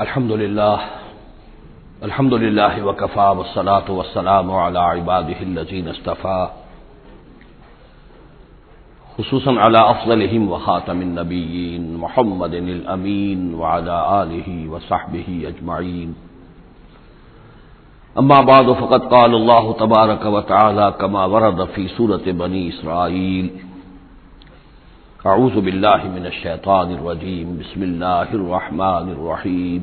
الحمد لله وكفى والصلاة والسلام على عباده الذين اصطفى خصوصا على أفضلهم وخاتم النبيين محمد الأمين وعلى آله وصحبه أجمعين. أما بعد فقد قال الله تبارك وتعالى كما ورد في سورة بني إسرائيل: أعوذ بالله من الشيطان الرجيم بسم الله الرحمن الرحيم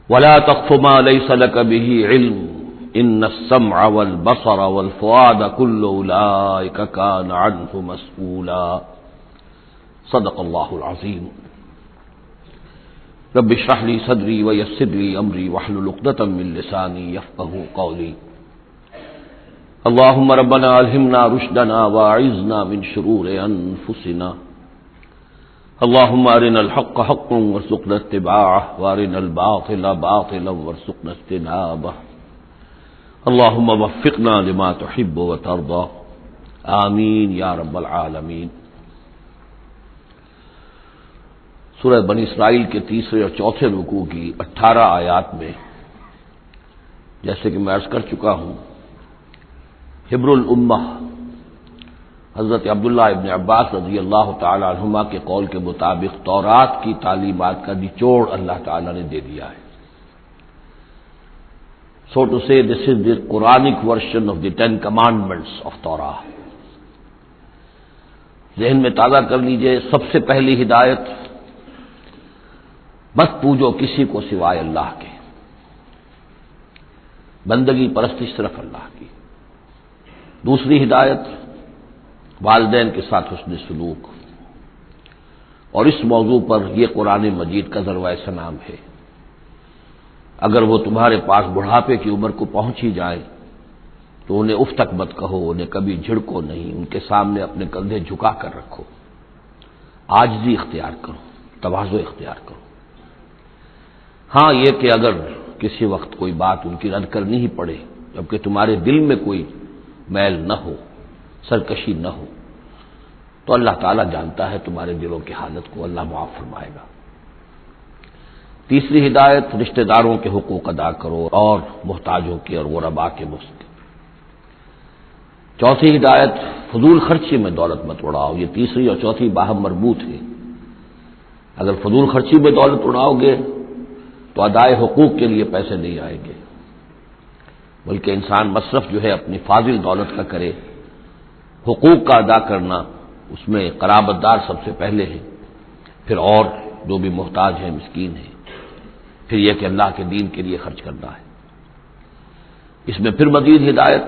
ولا تقف ما ليس لك به علم إن السمع والبصر والفؤاد كل أولئك كان عنه مسؤولا. صدق الله العظيم. رب اشرح لي صدري ويسر لي أمري واحلل عقدة من لساني يفقهوا قولي. اللهم ربنا ألهمنا رشدنا واعذنا من شرور أنفسنا. اللهم أرنا الحق حقا وارزقنا اتباعه وأرنا الباطل باطلا وارزقنا اجتنابه. اللهم وفقنا لما تحب وترضى. آمین یا رب العالمین. سورہ بنی اسرائیل کے تیسرے اور چوتھے رکوع کی 18 آیات میں جیسے کہ میں عرض کر چکا ہوں، حبر الامہ حضرت عبداللہ ابن عباس رضی اللہ تعالی عنہما کے قول کے مطابق تورات کی تعلیمات کا نچوڑ اللہ تعالی نے دے دیا ہے. So to say, this is the Quranic version of the 10 commandments of Torah. ذہن میں تازہ کر لیجئے، سب سے پہلی ہدایت: مت پوجو کسی کو سوائے اللہ کے، بندگی پرستش صرف اللہ کی. دوسری ہدایت: والدین کے ساتھ حسن سلوک. اور اس موضوع پر یہ قرآن مجید کا ذروۂ سنام ہے. اگر وہ تمہارے پاس بڑھاپے کی عمر کو پہنچ ہی جائیں تو انہیں اف تک مت کہو، انہیں کبھی جھڑکو نہیں، ان کے سامنے اپنے کندھے جھکا کر رکھو، عاجزی اختیار کرو، تواضع اختیار کرو. ہاں یہ کہ اگر کسی وقت کوئی بات ان کی رد کرنی ہی پڑے جبکہ تمہارے دل میں کوئی میل نہ ہو، سرکشی نہ ہو، تو اللہ تعالیٰ جانتا ہے تمہارے دلوں کی حالت کو، اللہ معاف فرمائے گا. تیسری ہدایت: رشتہ داروں کے حقوق ادا کرو اور محتاجوں کے اور غرباء کے مفت. چوتھی ہدایت: فضول خرچی میں دولت مت اڑاؤ. یہ تیسری اور چوتھی باہم مربوط ہے. اگر فضول خرچی میں دولت اڑاؤ گے تو ادائے حقوق کے لیے پیسے نہیں آئیں گے، بلکہ انسان مصرف جو ہے اپنی فاضل دولت کا کرے. حقوق کا ادا کرنا، اس میں قرابت دار سب سے پہلے ہے، پھر اور جو بھی محتاج ہیں، مسکین ہیں، پھر یہ کہ اللہ کے دین کے لیے خرچ کرنا ہے. اس میں پھر مزید ہدایت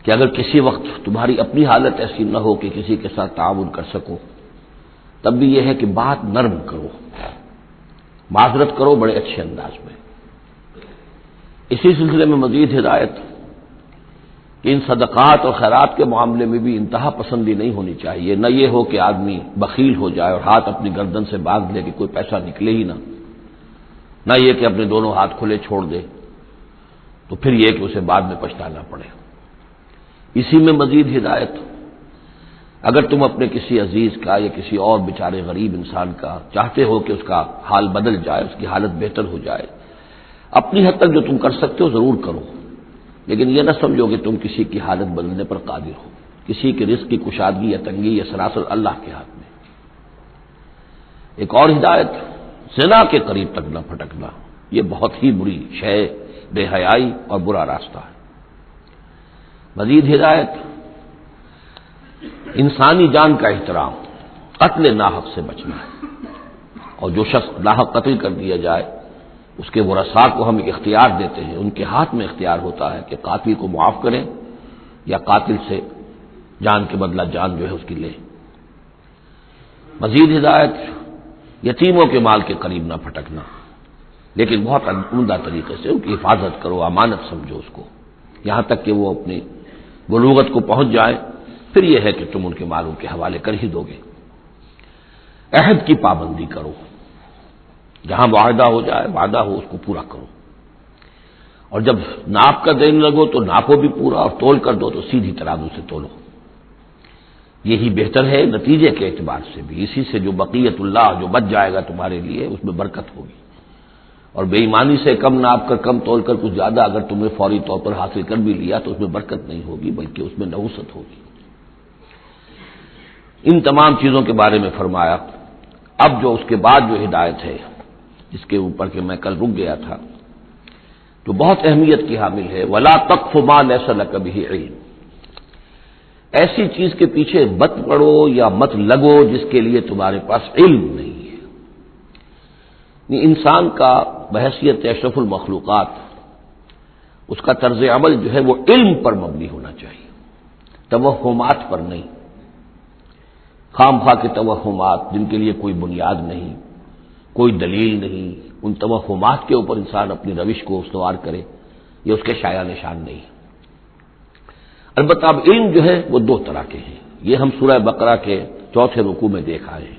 کہ اگر کسی وقت تمہاری اپنی حالت ایسی نہ ہو کہ کسی کے ساتھ تعاون کر سکو، تب بھی یہ ہے کہ بات نرم کرو، معذرت کرو بڑے اچھے انداز میں. اسی سلسلے میں مزید ہدایت کہ ان صدقات اور خیرات کے معاملے میں بھی انتہا پسندی نہیں ہونی چاہیے. نہ یہ ہو کہ آدمی بخیل ہو جائے اور ہاتھ اپنی گردن سے باندھ لے کہ کوئی پیسہ نکلے ہی نہ یہ کہ اپنے دونوں ہاتھ کھلے چھوڑ دے تو پھر یہ کہ اسے بعد میں پچھتانا پڑے. اسی میں مزید ہدایت: اگر تم اپنے کسی عزیز کا یا کسی اور بیچارے غریب انسان کا چاہتے ہو کہ اس کا حال بدل جائے، اس کی حالت بہتر ہو جائے، اپنی حد تک جو تم کر سکتے ہو ضرور کرو، لیکن یہ نہ سمجھو کہ تم کسی کی حالت بدلنے پر قادر ہو. کسی کے رزق کی کشادگی یا تنگی یا سراسر اللہ کے ہاتھ میں. ایک اور ہدایت: زنا کے قریب تک نہ پھٹکنا. یہ بہت ہی بری شے، بے حیائی اور برا راستہ ہے. مزید ہدایت: انسانی جان کا احترام، قتل ناحق سے بچنا ہے. اور جو شخص ناحق قتل کر دیا جائے اس کے ورثاء کو ہم ایک اختیار دیتے ہیں، ان کے ہاتھ میں اختیار ہوتا ہے کہ قاتل کو معاف کریں یا قاتل سے جان کے بدلہ جان جو ہے اس کی لیں. مزید ہدایت: یتیموں کے مال کے قریب نہ پھٹکنا، لیکن بہت عمدہ طریقے سے ان کی حفاظت کرو، امانت سمجھو اس کو، یہاں تک کہ وہ اپنی بلوغت کو پہنچ جائے، پھر یہ ہے کہ تم ان کے مالوں کے حوالے کر ہی دو گے. عہد کی پابندی کرو، جہاں معاہدہ ہو جائے، وعدہ ہو، اس کو پورا کرو. اور جب ناپ کا دینے لگو تو ناپو بھی پورا، اور تول کر دو تو سیدھی ترازو سے تولو. یہی بہتر ہے نتیجے کے اعتبار سے بھی، اسی سے جو بقیت اللہ جو بچ جائے گا تمہارے لیے اس میں برکت ہوگی، اور بے ایمانی سے کم ناپ کر کم تول کر کچھ زیادہ اگر تم نے فوری طور پر حاصل کر بھی لیا تو اس میں برکت نہیں ہوگی بلکہ اس میں نحوست ہوگی۔ ان تمام چیزوں کے بارے میں فرمایا۔ اب جو اس کے بعد جو ہدایت ہے جس کے اوپر کہ میں کل رک گیا تھا، جو بہت اہمیت کی حامل ہے، وَلَا تَقْفُ مَا لَيْسَ لَكَ بِهِ عِلْمٌ، ایسی چیز کے پیچھے مت پڑو یا مت لگو جس کے لیے تمہارے پاس علم نہیں ہے۔ انسان کا بحیثیت اشرف المخلوقات اس کا طرز عمل جو ہے وہ علم پر مبنی ہونا چاہیے، توہمات پر نہیں، خام خواہ کے توہمات جن کے لیے کوئی بنیاد نہیں، کوئی دلیل نہیں، ان توہمات کے اوپر انسان اپنی روش کو استوار کرے، یہ اس کے شایع نشان نہیں۔ البتہ اب علم جو ہے وہ دو طرح کے ہیں، یہ ہم سورہ بقرہ کے 4 رکوع میں دیکھ آئے ہیں۔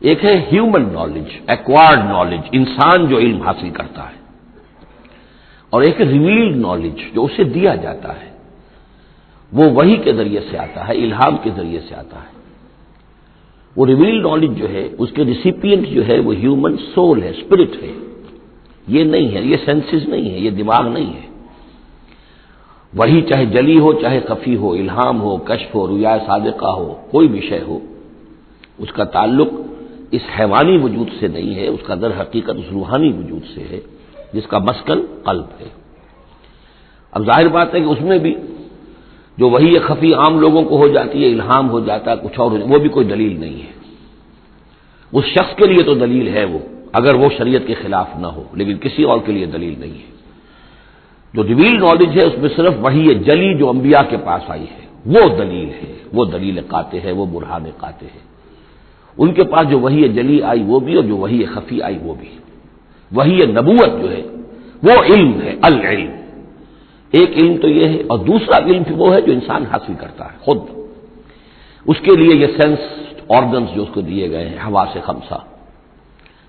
ایک ہے ہیومن نالج، ایکوائرڈ نالج، انسان جو علم حاصل کرتا ہے، اور ایک ہے ریویلڈ نالج جو اسے دیا جاتا ہے، وہ وحی کے ذریعے سے آتا ہے، الہام کے ذریعے سے آتا ہے۔ وہ ریویلڈ نالج جو ہے اس کے ریسیپینٹ جو ہے وہ ہیومن سول ہے، اسپرٹ ہے، یہ نہیں ہے، یہ سینسز نہیں ہے، یہ دماغ نہیں ہے۔ وہی چاہے جلی ہو چاہے خفی ہو، الہام ہو، کشف ہو، رؤیا صادقہ ہو، کوئی بھی شے ہو، اس کا تعلق اس حیوانی وجود سے نہیں ہے، اس کا در حقیقت اس روحانی وجود سے ہے جس کا مسکن قلب ہے۔ اب ظاہر بات ہے کہ اس میں بھی جو وہی خفی عام لوگوں کو ہو جاتی ہے، الہام ہو جاتا ہے، کچھ اور وہ بھی کوئی دلیل نہیں ہے۔ اس شخص کے لیے تو دلیل ہے وہ، اگر وہ شریعت کے خلاف نہ ہو، لیکن کسی اور کے لیے دلیل نہیں ہے۔ جو ریویل نالج ہے اس میں صرف وہی جلی جو انبیاء کے پاس آئی ہے وہ دلیل ہے، وہ دلیل قاطع ہے، وہ برہان قاطع ہے۔ ان کے پاس جو وحی جلی آئی وہ بھی، اور جو وحی خفی آئی وہ بھی۔ وحی نبوت جو ہے وہ علم ہے، العلم، ایک علم تو یہ ہے، اور دوسرا علم وہ ہے جو انسان حاصل کرتا ہے خود۔ اس کے لیے یہ سینس آرگنز جو اس کو دیے گئے ہیں، حواس خمسہ،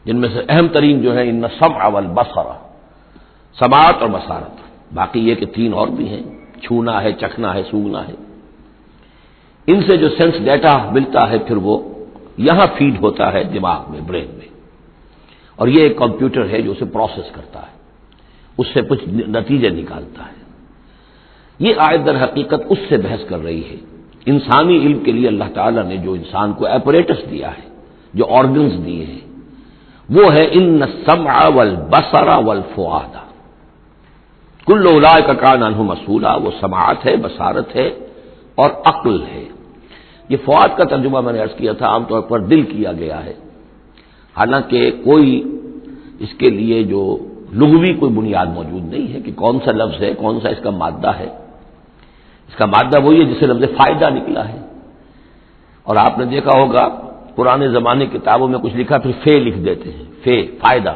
جن میں سے اہم ترین جو ہے ان السمع والبصر، سماعت اور بصارت، باقی یہ کہ 3 اور بھی ہیں، چھونا ہے، چکھنا ہے، سونگنا ہے۔ ان سے جو سینس ڈیٹا ملتا ہے پھر وہ یہاں فیڈ ہوتا ہے دماغ میں، برین میں، اور یہ ایک کمپیوٹر ہے جو اسے پروسیس کرتا ہے، اس سے کچھ نتیجے نکالتا ہے۔ یہ آیت در حقیقت اس سے بحث کر رہی ہے، انسانی علم کے لیے اللہ تعالیٰ نے جو انسان کو ایپریٹس دیا ہے، جو آرگنز دیے ہیں، وہ ہے ان السمع والبصر والفؤاد، کل اولئک کان عنہ مسئولا، وہ سماعت ہے، بصارت ہے اور عقل ہے۔ یہ فؤاد کا ترجمہ میں نے عرض کیا تھا عام طور پر دل کیا گیا ہے، حالانکہ کوئی اس کے لیے جو لغوی کوئی بنیاد موجود نہیں ہے کہ کون سا لفظ ہے، کون سا اس کا مادہ ہے۔ اس کا مادہ وہی ہے جسے لفظ فائدہ نکلا ہے، اور آپ نے دیکھا ہوگا پرانے زمانے کتابوں میں کچھ لکھا پھر فے لکھ دیتے ہیں، فے فائدہ،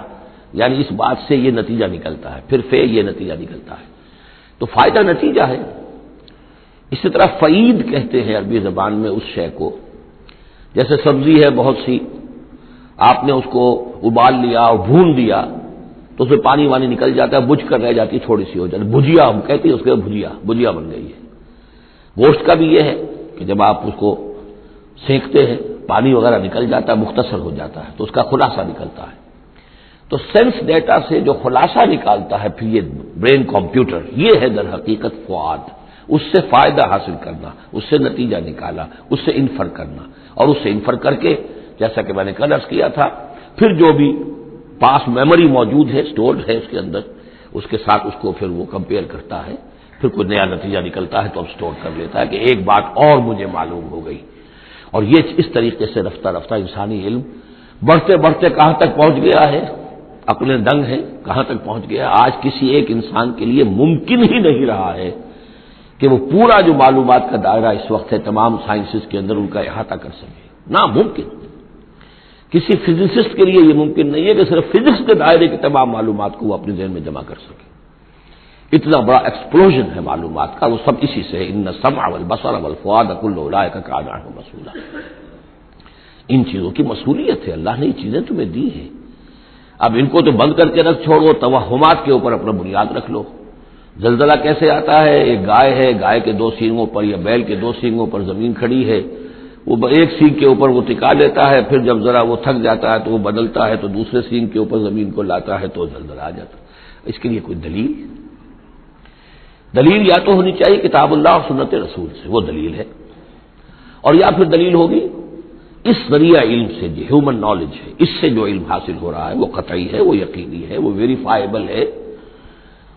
یعنی اس بات سے یہ نتیجہ نکلتا ہے، پھر فے یہ نتیجہ نکلتا ہے، تو فائدہ نتیجہ ہے۔ اسی طرح فعید کہتے ہیں عربی زبان میں اس شے کو، جیسے سبزی ہے بہت سی، آپ نے اس کو ابال لیا اور بھون دیا تو اس میں پانی وانی نکل جاتا ہے، بجھ کر رہ جاتی ہے، تھوڑی سی ہو جاتی ہے، بھجیا ہم کہتے ہیں اس کے، بھجیا بن گئی ہے۔ گوشت کا بھی یہ ہے کہ جب آپ اس کو سینکتے ہیں پانی وغیرہ نکل جاتا ہے، مختصر ہو جاتا ہے تو اس کا خلاصہ نکلتا ہے۔ تو سینس ڈیٹا سے جو خلاصہ نکالتا ہے پھر یہ برین کمپیوٹر، یہ ہے در حقیقت فؤاد، اس سے فائدہ حاصل کرنا، اس سے نتیجہ نکالا، اس سے انفر کرنا، اور اس سے انفر کر کے جیسا کہ میں نے کل عرض کیا تھا پھر جو بھی پاس میموری موجود ہے، سٹورڈ ہے اس کے اندر، اس کے ساتھ اس کو پھر وہ کمپیئر کرتا ہے، پھر کوئی نیا نتیجہ نکلتا ہے تو اب سٹور کر لیتا ہے کہ ایک بات اور مجھے معلوم ہو گئی۔ اور یہ اس طریقے سے رفتہ رفتہ انسانی علم بڑھتے بڑھتے کہاں تک پہنچ گیا ہے، عقلیں دنگ ہیں، کہاں تک پہنچ گیا، آج کسی ایک انسان کے لیے ممکن ہی نہیں رہا ہے کہ وہ پورا جو معلومات کا دائرہ اس وقت ہے تمام سائنسز کے اندر ان کا احاطہ کر سکے، ناممکن۔ کسی فزسسٹ کے لیے یہ ممکن نہیں ہے کہ صرف فزکس کے دائرے کی تمام معلومات کو وہ اپنے ذہن میں جمع کر سکے۔ اتنا بڑا ایکسپلوژن ہے معلومات کا، وہ سب اسی سے ہے، ان السمع والبصر والفؤاد کل اولئک کان عنہ مسئولا۔ ان چیزوں کی مسئولیت ہے، اللہ نے یہ چیزیں تمہیں دی ہیں، اب ان کو تو بند کر کے رکھ چھوڑو، توہمات کے اوپر اپنا بنیاد رکھ لو، زلزلہ کیسے آتا ہے؟ ایک گائے ہے، گائے کے دو سینگوں پر یا بیل کے دو سینگوں پر زمین کھڑی ہے، وہ ایک سینگ کے اوپر وہ ٹکا لیتا ہے، پھر جب ذرا وہ تھک جاتا ہے تو وہ بدلتا ہے تو دوسرے سینگ کے اوپر زمین کو لاتا ہے تو زلزلہ آ جاتا ہے۔ اس کے لیے کوئی دلیل یا تو ہونی چاہیے کتاب اللہ اور سنت رسول سے، وہ دلیل ہے، اور یا پھر دلیل ہوگی اس ذریعہ علم سے، جو ہیومن نالج ہے، اس سے جو علم حاصل ہو رہا ہے وہ قطعی ہے، وہ یقینی ہے، وہ ویریفائبل ہے،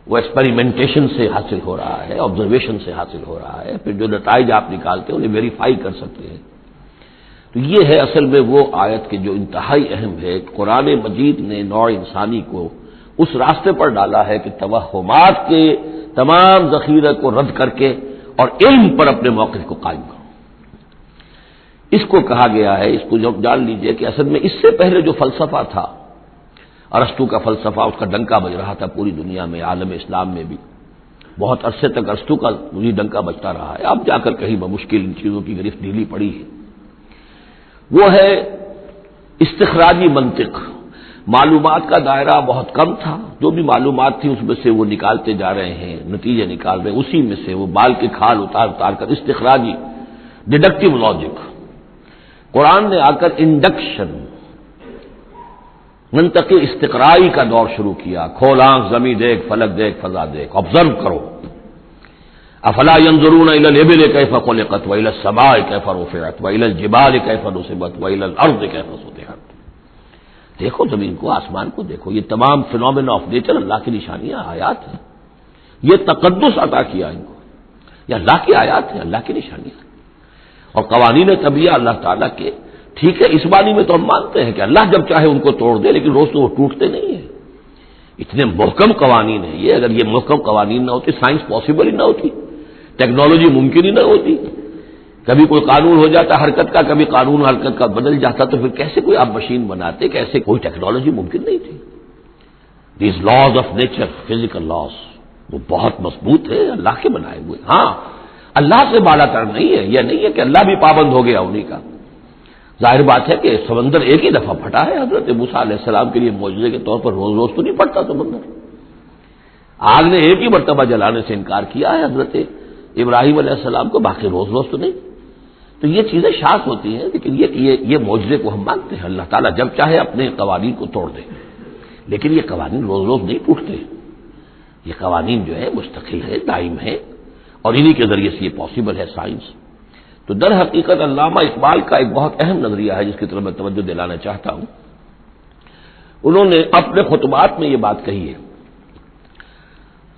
وہ ایکسپیریمنٹیشن سے حاصل ہو رہا ہے، آبزرویشن سے حاصل ہو رہا ہے، پھر جو نتائج آپ نکالتے ہیں انہیں ویریفائی کر سکتے ہیں۔ تو یہ ہے اصل میں وہ آیت کے جو انتہائی اہم ہے۔ قرآن مجید نے نوع انسانی کو اس راستے پر ڈالا ہے کہ توہمات کے تمام ذخیرے کو رد کر کے اور علم پر اپنے موقف کو قائم کرو۔ اس کو کہا گیا ہے، اس کو جب جان لیجئے کہ اصل میں اس سے پہلے جو فلسفہ تھا، ارسطو کا فلسفہ، اس کا ڈنکا بج رہا تھا پوری دنیا میں، عالم اسلام میں بھی بہت عرصے تک ارسطو کا وہی ڈنکا بجتا رہا ہے، اب جا کر کہیں بمشکل ان چیزوں کی گرفت ڈھیلی پڑی ہے۔ وہ ہے استخراجی منطق۔ معلومات کا دائرہ بہت کم تھا، جو بھی معلومات تھی اس میں سے وہ نکالتے جا رہے ہیں، نتیجے نکال رہے ہیں، اسی میں سے وہ بال کے کھال اتار کر استخراجی ڈیڈکٹیو لاجک۔ قرآن نے آ کر انڈکشن، منطقی استقرائی کا دور شروع کیا۔ کھول آنکھ، زمین دیکھ، فلک دیکھ، فضا دیکھ، آبزرو کرو۔ افلا ينظرون الى الابل كيف خلقت والى السماء كيف رفعت والى الجبال كيف نصبت والى الارض كيف سطحت۔ دیکھو زمین کو، آسمان کو دیکھو، یہ تمام فینومینا آف نیچر اللہ کی نشانیاں، آیات ہیں۔ یہ تقدس عطا کیا ان کو، یہ اللہ کی آیات ہیں، اللہ کی نشانیاں اور قوانین طبیعہ اللہ تعالیٰ کے۔ ٹھیک ہے، اس بانی میں تو ہم مانتے ہیں کہ اللہ جب چاہے ان کو توڑ دے، لیکن روز تو وہ ٹوٹتے نہیں ہیں۔ اتنے محکم قوانین ہیں یہ، اگر یہ محکم قوانین نہ ہوتی، سائنس پاسبل ہی نہ ہوتی، ٹیکنالوجی ممکن ہی نہ ہوتی۔ کبھی کوئی قانون ہو جاتا حرکت کا، کبھی قانون حرکت کا بدل جاتا، تو پھر کیسے کوئی آپ مشین بناتے، کیسے کوئی ٹیکنالوجی ممکن نہیں تھی۔ These laws of nature, physical laws, وہ بہت مضبوط ہے، اللہ کے بنائے ہوئے۔ ہاں، اللہ سے بالا تر نہیں ہے، یہ نہیں ہے کہ اللہ بھی پابند ہو گیا انہیں کا۔ ظاہر بات ہے کہ سمندر ایک ہی دفعہ پھٹا ہے، حضرت موسیٰ علیہ السلام کے لیے معجزے کے طور پر روز روز تو نہیں پھٹتا سمندر۔ آگ نے ایک ہی مرتبہ جلانے سے انکار کیا ہے حضرت ابراہیم علیہ السلام کو، باقی روز روز تو نہیں۔ تو یہ چیزیں شاذ ہوتی ہیں، لیکن یہ معجزے کو ہم مانتے ہیں، اللہ تعالیٰ جب چاہے اپنے قوانین کو توڑ دے، لیکن یہ قوانین روز روز نہیں ٹوٹتے، یہ قوانین جو ہے مستقل ہے، دائم ہے، اور انہی کے ذریعے سے یہ پاسبل ہے سائنس۔ تو در حقیقت علامہ اقبال کا ایک بہت اہم نظریہ ہے جس کی طرف میں توجہ دلانا چاہتا ہوں۔ انہوں نے اپنے خطبات میں یہ بات کہی ہے،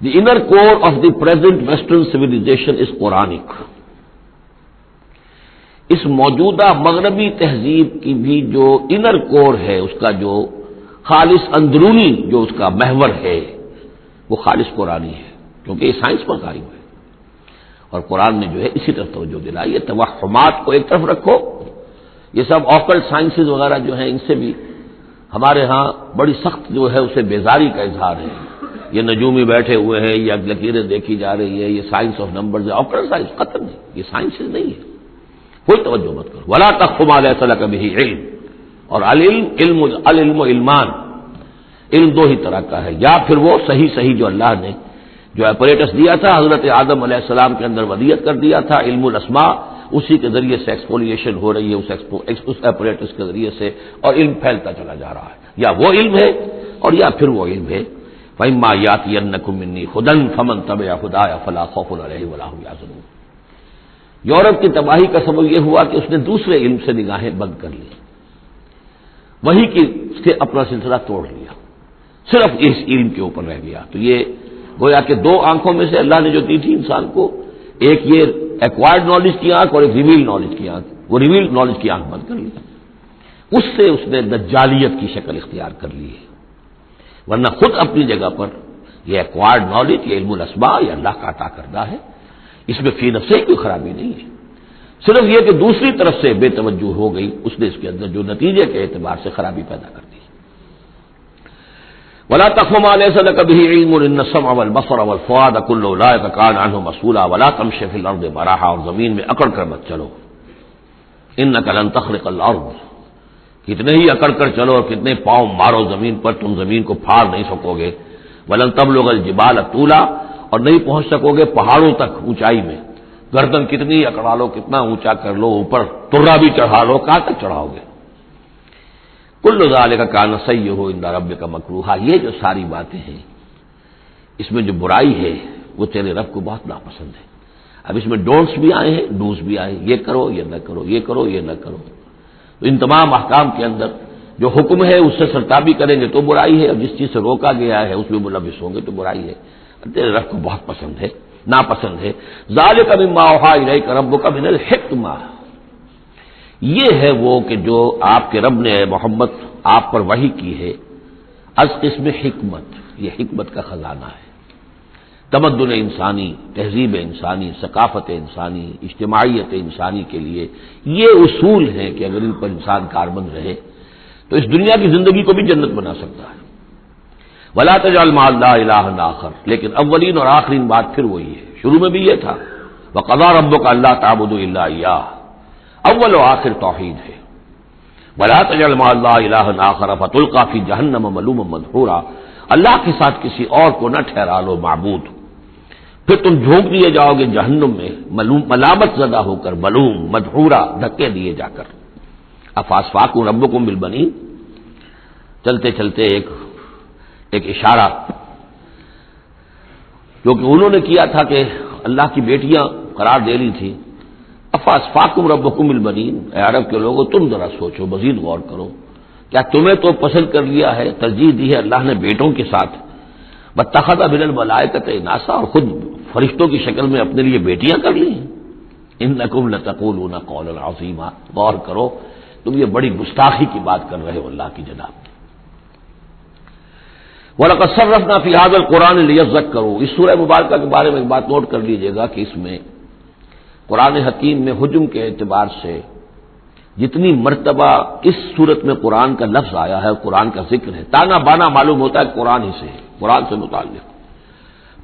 The inner core of the present Western civilization is Quranic۔ اس موجودہ مغربی تہذیب کی بھی جو انر کور ہے، اس کا جو خالص اندرونی جو اس کا محور ہے، وہ خالص قرآنی ہے، کیونکہ یہ سائنس پر قائم ہے۔ اور قرآن نے جو ہے اسی طرف توجہ دلائی ہے۔ توہمات کو ایک طرف رکھو، یہ سب آکلٹ سائنسز وغیرہ جو ہیں، ان سے بھی ہمارے ہاں بڑی سخت جو ہے اسے بیزاری کا اظہار ہے۔ یہ نجومی بیٹھے ہوئے ہیں، یا لکیریں دیکھی جا رہی ہے، یہ سائنس آف نمبرز ہے، آکلٹ سائنس قطع نہیں، یہ سائنسز نہیں ہے، کوئی توجہ مت کرو۔ ولا تقف ما ليس لك به علم، اور العلم علمان، علم دو ہی طرح کا ہے، یا پھر وہ صحیح جو اللہ نے جو اپریٹس دیا تھا حضرت آدم علیہ السلام کے اندر ودیت کر دیا تھا، علم الاسماء، اسی کے ذریعے سے ایکسفولیشن ہو رہی ہے اس اپریٹس کے ذریعے سے، اور علم پھیلتا چلا جا رہا ہے، یا وہ علم ہے اور یا پھر وہ علم ہے۔ فَإِمَّا يَأْتِيَنَّكُم مِّنِّي هُدًى فَمَن تَبِعَ هُدَايَ فَلَا خَوْفٌ عَلَيْهِمْ وَلَا هُمْ يَحْزَنُونَ۔ یورپ کی تباہی کا سبب یہ ہوا کہ اس نے دوسرے علم سے نگاہیں بند کر لی، وہی کی سے اپنا سلسلہ توڑ لیا، صرف اس علم کے اوپر رہ گیا۔ تو یہ گویا کہ دو آنکھوں میں سے اللہ نے جو دی تھی انسان کو، ایک یہ ایکوائرڈ نالج کی آنکھ اور ایک ریویل نالج کی آنکھ، وہ ریویل نالج کی آنکھ بند کر لی، اس سے اس نے دجالیت کی شکل اختیار کر لی ہے۔ ورنہ خود اپنی جگہ پر یہ ایکوائرڈ نالج، یہ علم الاسماء، یہ اللہ کا عطا کردہ ہے، اس میں فی نفسہ کوئی خرابی نہیں ہے، صرف یہ کہ دوسری طرف سے بے توجہ ہو گئی، اس نے اس کے اندر جو نتیجے کے اعتبار سے خرابی پیدا کر دی۔ ولا تقف ما ليس لك به علم ان السمع والبصر والفؤاد كل اولئك كان عنه مسؤولا ولا تمشي في الارض مرحا، اور زمین میں اکڑ کر مت چلو، انك لن تخرق الارض، کتنے ہی اکڑ کر چلو اور کتنے پاؤں مارو زمین پر، تم زمین کو پھاڑ نہیں سکو گے۔ ولن تبلغ الجبال طولا، اور نہیں پہنچ سکو گے پہاڑوں تک اونچائی میں، گردن کتنی اکڑا لو، کتنا اونچا کر لو، اوپر ترا بھی چڑھا لو، کہاں تک چڑھاؤ گے؟ کل ذالک کان سیئہ عند ربک مکروہا، یہ جو ساری باتیں ہیں اس میں جو برائی ہے وہ تیرے رب کو بہت ناپسند ہے۔ اب اس میں ڈونٹس بھی آئے ہیں، ڈوز بھی آئے ہیں، یہ کرو یہ نہ کرو، یہ کرو یہ نہ کرو۔ تو ان تمام احکام کے اندر جو حکم ہے اس سے سرتابی کریں گے تو برائی ہے، اور جس چیز سے روکا گیا ہے اس میں ملوث ہوں گے تو برائی ہے، تیرے رب کو بہت پسند ہے، ناپسند ہے۔ ذالک مما اوحی الیک ربک من الحکمہ، یہ ہے وہ کہ جو آپ کے رب نے محمد آپ پر وحی کی ہے، از قسم حکمت، یہ حکمت کا خزانہ ہے، تمدن انسانی، تہذیب انسانی، ثقافت انسانی، اجتماعیت انسانی کے لیے یہ اصول ہیں کہ اگر ان پر انسان کاربند رہے تو اس دنیا کی زندگی کو بھی جنت بنا سکتا ہے۔ ولا تجعل مع اللہ الہا آخر، لیکن اولین اور آخرین بات پھر وہی ہے، شروع میں بھی یہ تھا وقضى ربک الا تعبدوا الا ایاہ، اول و آخر توحید ہے۔ ولا تجعل مع اللہ الہا آخر فتلقى فی جہنم ملوما مدحورا، اللہ کے ساتھ کسی اور کو نہ ٹھہرا لو معبود، پھر تم جھونک دیے جاؤ گے جہنم میں ملامت زدہ ہو کر، ملوم مدحورا، دھکے دیے جا کر۔ افاسفاکم ربکم بالبنین، چلتے چلتے ایک اشارہ جو کہ انہوں نے کیا تھا کہ اللہ کی بیٹیاں قرار دے لی تھی۔ افاسفاکم ربکم بالبنین، اے عرب کے لوگوں تم ذرا سوچو، مزید غور کرو، کیا تمہیں تو پسند کر لیا ہے، ترجیح دی ہے اللہ نے بیٹوں کے ساتھ، واتخذ من الملائکۃ اناسا، اور خود فرشتوں کی شکل میں اپنے لیے بیٹیاں کر لی ہیں۔ انکم لتقولون قولا عظیما، غور کرو تم یہ بڑی گستاخی کی بات کر رہے ہو اللہ کی جناب۔ وَلَقَدْ صَرَّفْنَا فِي هَذَا الْقُرْآنِ لِيَذَّكَّرُوا، اس سورہ مبارکہ کے بارے میں ایک بات نوٹ کر لیجئے گا کہ اس میں قرآن حکیم میں حجم کے اعتبار سے جتنی مرتبہ اس صورت میں قرآن کا لفظ آیا ہے، قرآن کا ذکر ہے، تانا بانا معلوم ہوتا ہے قرآن ہی سے ہے، قرآن سے متعلق۔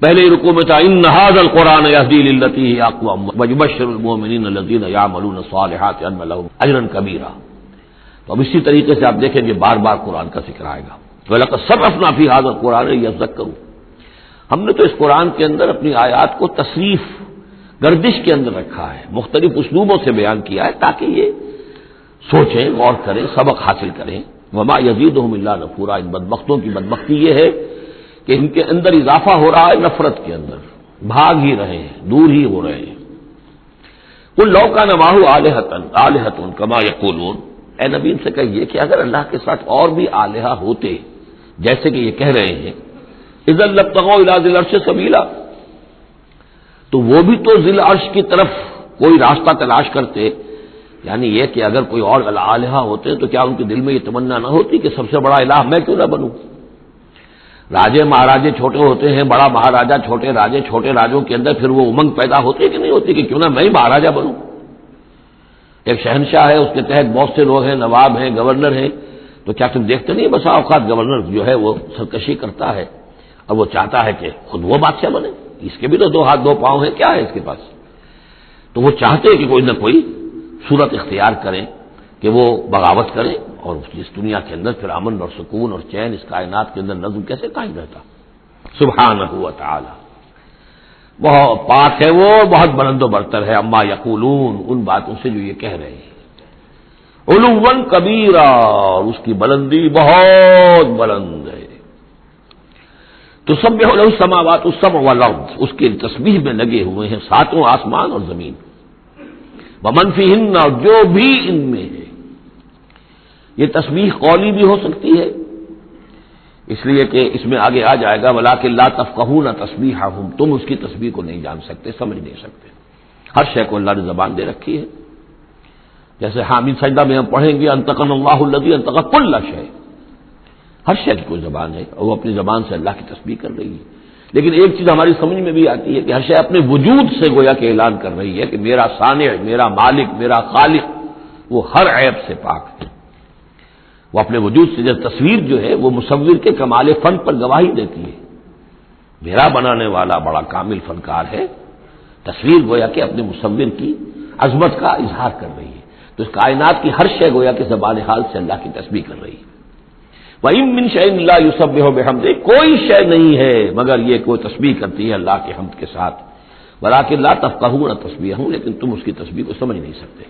پہلے رکوع میں تھا ان هذا القرآن يهدي للتي هي اقوم ويبشر المؤمنين الذين يعملون الصالحات ان لهم اجرا كبيرا، تو اب اسی طریقے سے آپ دیکھیں گے بار بار قرآن کا ذکر آئے گا۔ وَلَقَدْ صَرَّفْنَا فِي هَذَا الْقُرْآنِ لِيَذَّكَّرُوا، ہم نے تو اس قرآن کے اندر اپنی آیات کو تصریف گردش کے اندر رکھا ہے، مختلف اسلوبوں سے بیان کیا ہے تاکہ یہ سوچیں، غور کریں، سبق حاصل کریں۔ وما یزیدہم الا نفورا، ان بدبختوں کی بدبختی یہ ہے کہ ان کے اندر اضافہ ہو رہا ہے نفرت کے اندر، بھاگ ہی رہے ہیں، دور ہی ہو رہے ہیں۔ قل لو کان معہ آلہۃ کما یقولون، اے نبی ان سے کہیے کہ اگر اللہ کے ساتھ اور بھی آلہہ ہوتے جیسے کہ یہ کہہ رہے ہیں، اذا لابتغوا الی ذی العرش سبیلا، تو وہ بھی تو ذی العرش کی طرف کوئی راستہ تلاش کرتے، یعنی یہ کہ اگر کوئی اور الہہ ہوتے تو کیا ان کے دل میں یہ تمنا نہ ہوتی کہ سب سے بڑا الہ میں کیوں نہ بنوں؟ راجے مہاراجے چھوٹے ہوتے ہیں، بڑا مہاراجا چھوٹے راجے، چھوٹے راجوں کے اندر پھر وہ امنگ پیدا ہوتی ہے کہ نہیں ہوتی کہ کیوں نہ میں ہی مہاراجا بنوں؟ ایک شہنشاہ ہے، اس کے تحت بہت سے لوگ ہیں، نواب ہیں، گورنر ہیں، تو کیا تم دیکھتے نہیں بسا اوقات گورنر جو ہے وہ سرکشی کرتا ہے اور وہ چاہتا ہے کہ خود وہ بادشاہ بنے، اس کے بھی تو دو ہاتھ دو پاؤں ہیں، کیا ہے اس کے پاس؟ تو وہ چاہتے ہیں کہ کوئی نہ کوئی صورت اختیار کریں کہ وہ بغاوت کریں، اور اس دنیا کے اندر پھر امن اور سکون اور چین، اس کائنات کے اندر نظم کیسے قائم رہتا؟ سبحانہ و تعالی، بہت پاک ہے وہ، بہت بلند و برتر ہے، اما یقولون، ان باتوں سے جو یہ کہہ رہے ہیں، علوا کبیرا، اور اس کی بلندی بہت بلند ہے۔ تسبح له السماوات السبع والارض، اس کی تسبیح میں لگے ہوئے ہیں ساتوں آسمان اور زمین، ومن فیہن، اور جو بھی ان میں ہے۔ یہ تسبیح قولی بھی ہو سکتی ہے، اس لیے کہ اس میں آگے آ جائے گا ولکن لا تفقہون تسبیحہم، تم اس کی تسبیح کو نہیں جان سکتے، سمجھ نہیں سکتے۔ ہر شے کو اللہ نے زبان دے رکھی ہے، جیسے حامد سجدہ میں ہم پڑھیں گے انطقنا اللہ الذی انطق کل شیء، ہر شے کی کوئی زبان ہے اور وہ اپنی زبان سے اللہ کی تسبیح کر رہی ہے۔ لیکن ایک چیز ہماری سمجھ میں بھی آتی ہے کہ ہر شے اپنے وجود سے گویا کہ اعلان کر رہی ہے کہ میرا صانع، میرا مالک، میرا خالق وہ ہر عیب سے پاک ہے، وہ اپنے وجود سے۔ جب تصویر جو ہے وہ مصور کے کمال فن پر گواہی دیتی ہے، میرا بنانے والا بڑا کامل فنکار ہے، تصویر گویا کہ اپنے مصور کی عظمت کا اظہار کر رہی ہے، تو اس کائنات کی ہر شے گویا کہ زبان حال سے اللہ کی تسبیح کر رہی ہے۔ وَإِن مِّن شَيْءٍ لَّا يُسَبِّحُ بِحَمْدِهِ، کوئی شے نہیں ہے مگر یہ کوئی تسبیح کرتی ہے اللہ کے حمد کے ساتھ، وَلَٰكِن لَّا تَفْقَهُونَ تَسْبِيحَهُمْ، لیکن تم اس کی تسبیح کو سمجھ نہیں سکتے۔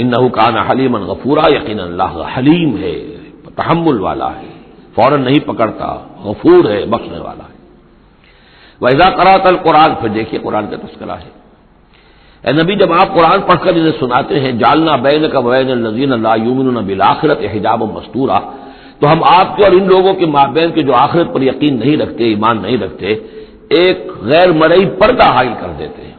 إِنَّهُ كَانَ حَلِيمًا غَفُورًا، یقینا اللہ حلیم ہے، تحمل والا ہے، فوراً نہیں پکڑتا، غفور ہے، بخشنے والا ہے۔ وَإِذَا قَرَأْتَ الْقُرْآنَ، پھر دیکھیے قرآن کا تذکرہ ہے۔ اے نبی جب آپ قرآن پڑھ کر انہیں سناتے ہیں، جعلنا بینک وبین الذین لا یؤمنون بالآخرۃ حجابا مستورا، تو ہم آپ کے اور ان لوگوں کے مابین کے جو آخرت پر یقین نہیں رکھتے، ایمان نہیں رکھتے، ایک غیر مرئی پردہ حائل کر دیتے ہیں۔